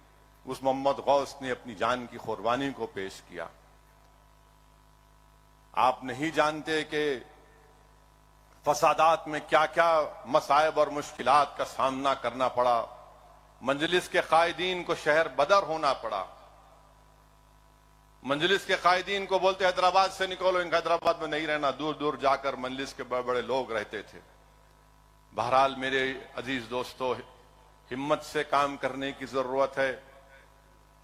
उस मोहम्मद गौस ने अपनी जान की कुर्बानी को पेश किया। आप नहीं जानते कि फसादात में क्या क्या मसायब और मुश्किलात का सामना करना पड़ा। मंजलिस के कायदीन को शहर बदर होना पड़ा। मंजलिस के कायदीन को बोलते हैदराबाद से निकलो, इनका हैदराबाद में नहीं रहना, दूर दूर जाकर मंजलिस के बड़े बड़े लोग रहते थे। बहरहाल मेरे अजीज दोस्तों, हिम्मत से काम करने की जरूरत है।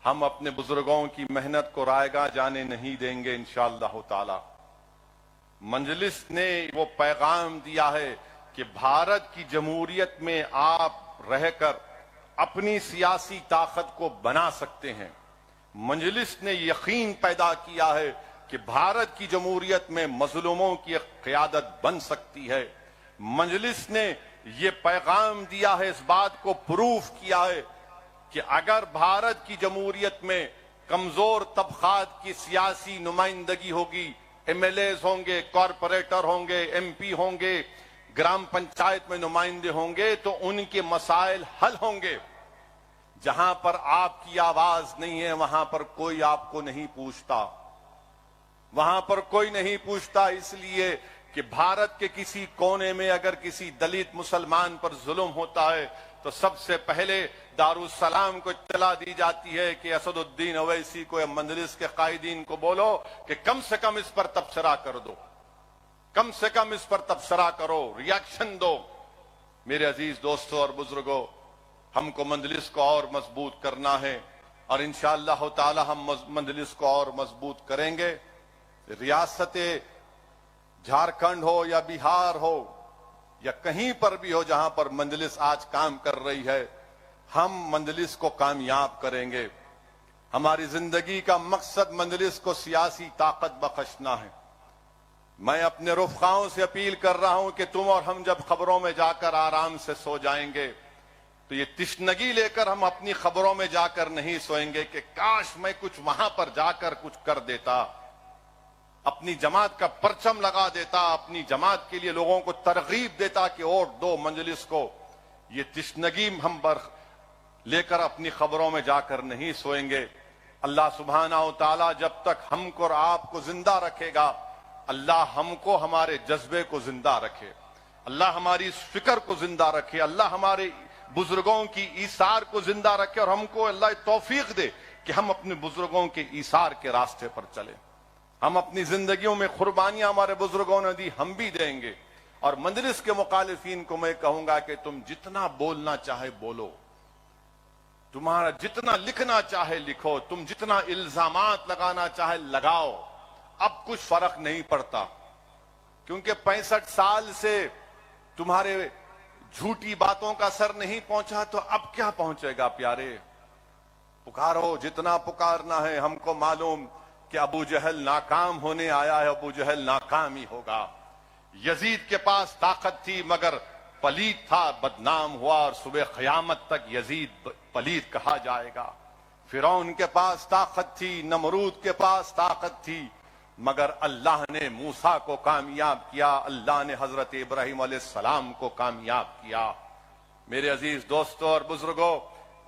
हम अपने बुजुर्गों की मेहनत को रायगा जाने नहीं देंगे इंशाअल्लाह ताला। मंजलिस ने वो पैगाम दिया है कि भारत की जमहूरियत में आप रहकर अपनी सियासी ताकत को बना सकते हैं। मंजलिस ने यकीन पैदा किया है कि भारत की जमहूरियत में मजलूमों की क़यादत बन सकती है। मंजलिस ने ये पैगाम दिया है, इस बात को प्रूफ किया है कि अगर भारत की जमहूरियत में कमजोर तबकात की सियासी नुमाइंदगी होगी, एमएलए होंगे, कॉरपोरेटर होंगे, एमपी होंगे, ग्राम पंचायत में नुमाइंदे होंगे, तो उनके मसाइल हल होंगे। जहां पर आपकी आवाज नहीं है वहां पर कोई आपको नहीं पूछता, वहां पर कोई नहीं पूछता, इसलिए कि भारत के किसी कोने में अगर किसी दलित मुसलमान पर जुल्म होता है तो सबसे पहले दारुस्सलाम को इत्तला दी जाती है कि असदुद्दीन ओवैसी को या मंजलिस के कायदीन को बोलो कि कम से कम इस पर तबसरा कर दो, कम से कम इस पर तबसरा करो, रिएक्शन दो। मेरे अजीज दोस्तों और बुजुर्गों, हमको मंजलिस को और मजबूत करना है और इंशाअल्लाह ताला हम मंजलिस को और मजबूत करेंगे। रियासत झारखंड हो या बिहार हो या कहीं पर भी हो जहां पर मंजलिस आज काम कर रही है, हम मंजलिस को कामयाब करेंगे। हमारी जिंदगी का मकसद मंजलिस को सियासी ताकत बख्शना है। मैं अपने रुफ़क़ाओं से अपील कर रहा हूं कि तुम और हम जब खबरों में जाकर आराम से सो जाएंगे तो ये तिश्नगी लेकर हम अपनी खबरों में जाकर नहीं सोएंगे कि काश मैं कुछ वहां पर जाकर कुछ कर देता, अपनी जमात का परचम लगा देता, अपनी जमात के लिए लोगों को तरगीब देता कि वोट दो मंजलिस को। ये तिश्नगी हम लेकर अपनी खबरों में जाकर नहीं सोएंगे। अल्लाह सुब्हानहू ताला जब तक हमको और आपको जिंदा रखेगा, अल्लाह हमको हमारे जज्बे को जिंदा रखे, अल्लाह हमारी इस फिक्र को जिंदा रखे, अल्लाह हमारे बुजुर्गों की ईसार को जिंदा रखे और हमको अल्लाह तौफीक दे कि हम अपने बुजुर्गों के ईसार के रास्ते पर चले। हम अपनी जिंदगियों में कुर्बानियां हमारे बुजुर्गों ने दी, हम भी देंगे। और मंजलिस के मुखालिफिन को मैं कहूंगा कि तुम जितना बोलना चाहे बोलो, तुम्हारा जितना लिखना चाहे लिखो, तुम जितना इल्जामात लगाना चाहे लगाओ, अब कुछ फर्क नहीं पड़ता, क्योंकि 65 साल से तुम्हारे झूठी बातों का असर नहीं पहुंचा तो अब क्या पहुंचेगा प्यारे। पुकारो जितना पुकारना है। हमको मालूम कि अबू जहल नाकाम होने आया है, अबू जहल नाकाम ही होगा। यजीद के पास ताकत थी मगर पलीद था, बदनाम हुआ और सुबह क़यामत तक यजीद पलीद कहा जाएगा। फिरौन के पास ताकत थी, नमरूद के पास ताकत थी, मगर अल्लाह ने मूसा को कामयाब किया, अल्लाह ने हजरत इब्राहिम अलैहिस्सलाम को कामयाब किया। मेरे अजीज दोस्तों और बुजुर्गों,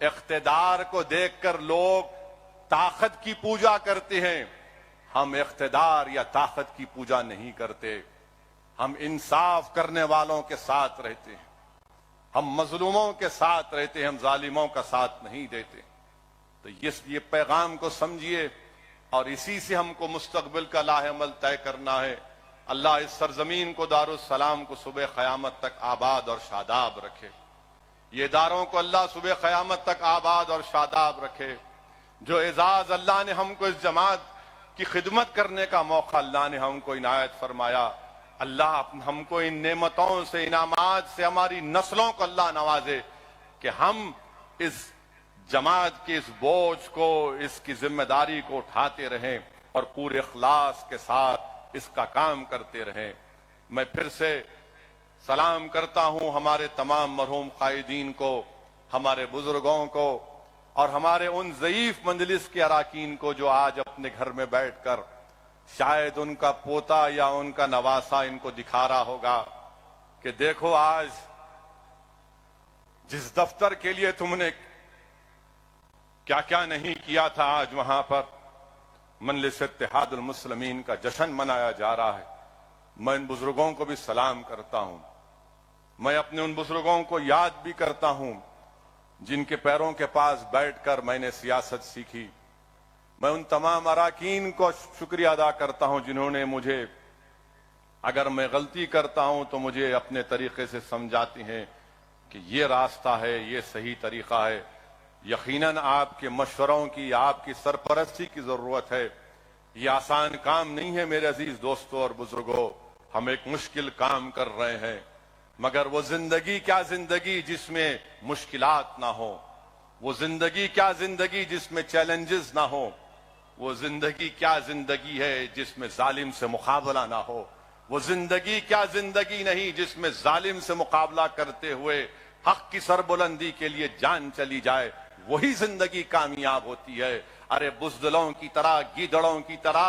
इख्तिदार को देखकर लोग ताकत की पूजा करते हैं। हम इख्तिदार या ताकत की पूजा नहीं करते, हम इंसाफ करने वालों के साथ रहते हैं, हम मजलूमों के साथ रहते हैं, हम जालिमों का साथ नहीं देते। तो ये पैगाम को समझिए और इसी से हमको मुस्तकबिल का लाहेअमल तय करना है। अल्लाह इस सरजमीन को दारुस्सलाम को सुबह क़यामत तक आबाद और शादाब रखे। ये इदारों को अल्लाह सुबह क़यामत तक आबाद और शादाब रखे। जो एजाज अल्लाह ने हमको इस जमात की खिदमत करने का मौका अल्लाह ने हमको इनायत फरमाया, अल्लाह हमको इन नेमतों से, इनामात से हमारी नस्लों को अल्लाह नवाजे कि हम इस जमात के इस बोझ को, इसकी जिम्मेदारी को उठाते रहें और पूरे इखलास के साथ इसका काम करते रहें। मैं फिर से सलाम करता हूं हमारे तमाम मरहूम कायदीन को, हमारे बुजुर्गों को और हमारे उन ज़ईफ मंजलिस के अराकीन को जो आज अपने घर में बैठकर शायद उनका पोता या उनका नवासा इनको दिखा रहा होगा कि देखो आज जिस दफ्तर के लिए तुमने क्या क्या नहीं किया था, आज वहां पर मजलिस इत्तेहादुल मुस्लिमीन का जश्न मनाया जा रहा है। मैं इन बुजुर्गों को भी सलाम करता हूं। मैं अपने उन बुजुर्गों को याद भी करता हूं जिनके पैरों के पास बैठकर मैंने सियासत सीखी। मैं उन तमाम अराकीन को शुक्रिया अदा करता हूं जिन्होंने मुझे अगर मैं गलती करता हूं तो मुझे अपने तरीके से समझाती हैं कि ये रास्ता है, ये सही तरीका है। यकीनन आपके मशवरों की, आपकी सरपरस्ती की जरूरत है। ये आसान काम नहीं है मेरे अजीज दोस्तों और बुजुर्गों। हम एक मुश्किल काम कर रहे हैं, मगर वो जिंदगी क्या जिंदगी जिसमें मुश्किलात ना हो, वो जिंदगी क्या जिंदगी जिसमें चैलेंजेस ना हो, वो जिंदगी क्या जिंदगी है जिसमें जालिम से मुकाबला ना हो, वो जिंदगी क्या जिंदगी नहीं जिसमें जालिम से मुकाबला करते हुए हक की सरबुलंदी के लिए जान चली जाए। वही जिंदगी कामयाब होती है। अरे बुज़दिलों की तरह, गीदड़ों की तरह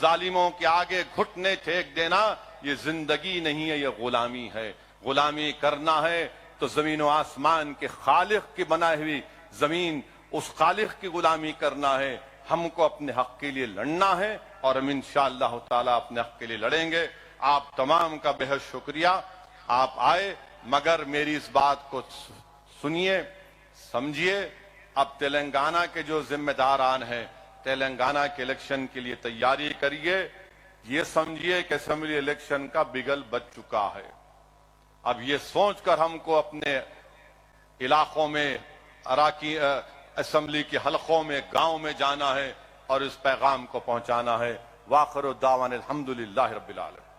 जालिमों के आगे घुटने टेक देना ये जिंदगी नहीं है, ये गुलामी है। गुलामी करना है तो जमीन व आसमान के खालिक की बनाई हुई जमीन, उस खालिक की गुलामी करना है। हमको अपने हक के लिए लड़ना है और हम इंशाअल्लाह ताला अपने हक के लिए लड़ेंगे। आप तमाम का बेहद शुक्रिया, आप आए, मगर मेरी इस बात को सुनिए, समझिए। अब तेलंगाना के जो जिम्मेदारान हैं, तेलंगाना के इलेक्शन के लिए तैयारी करिए। ये समझिए कि असेंबली इलेक्शन का बिगल बच चुका है। अब ये सोचकर हमको अपने इलाकों में, अराकी असेंबली के हलकों में, गांव में जाना है और इस पैगाम को पहुंचाना है। वाखिर दावान अल्हम्दुलिल्लाहि रब्बिल आलमीन।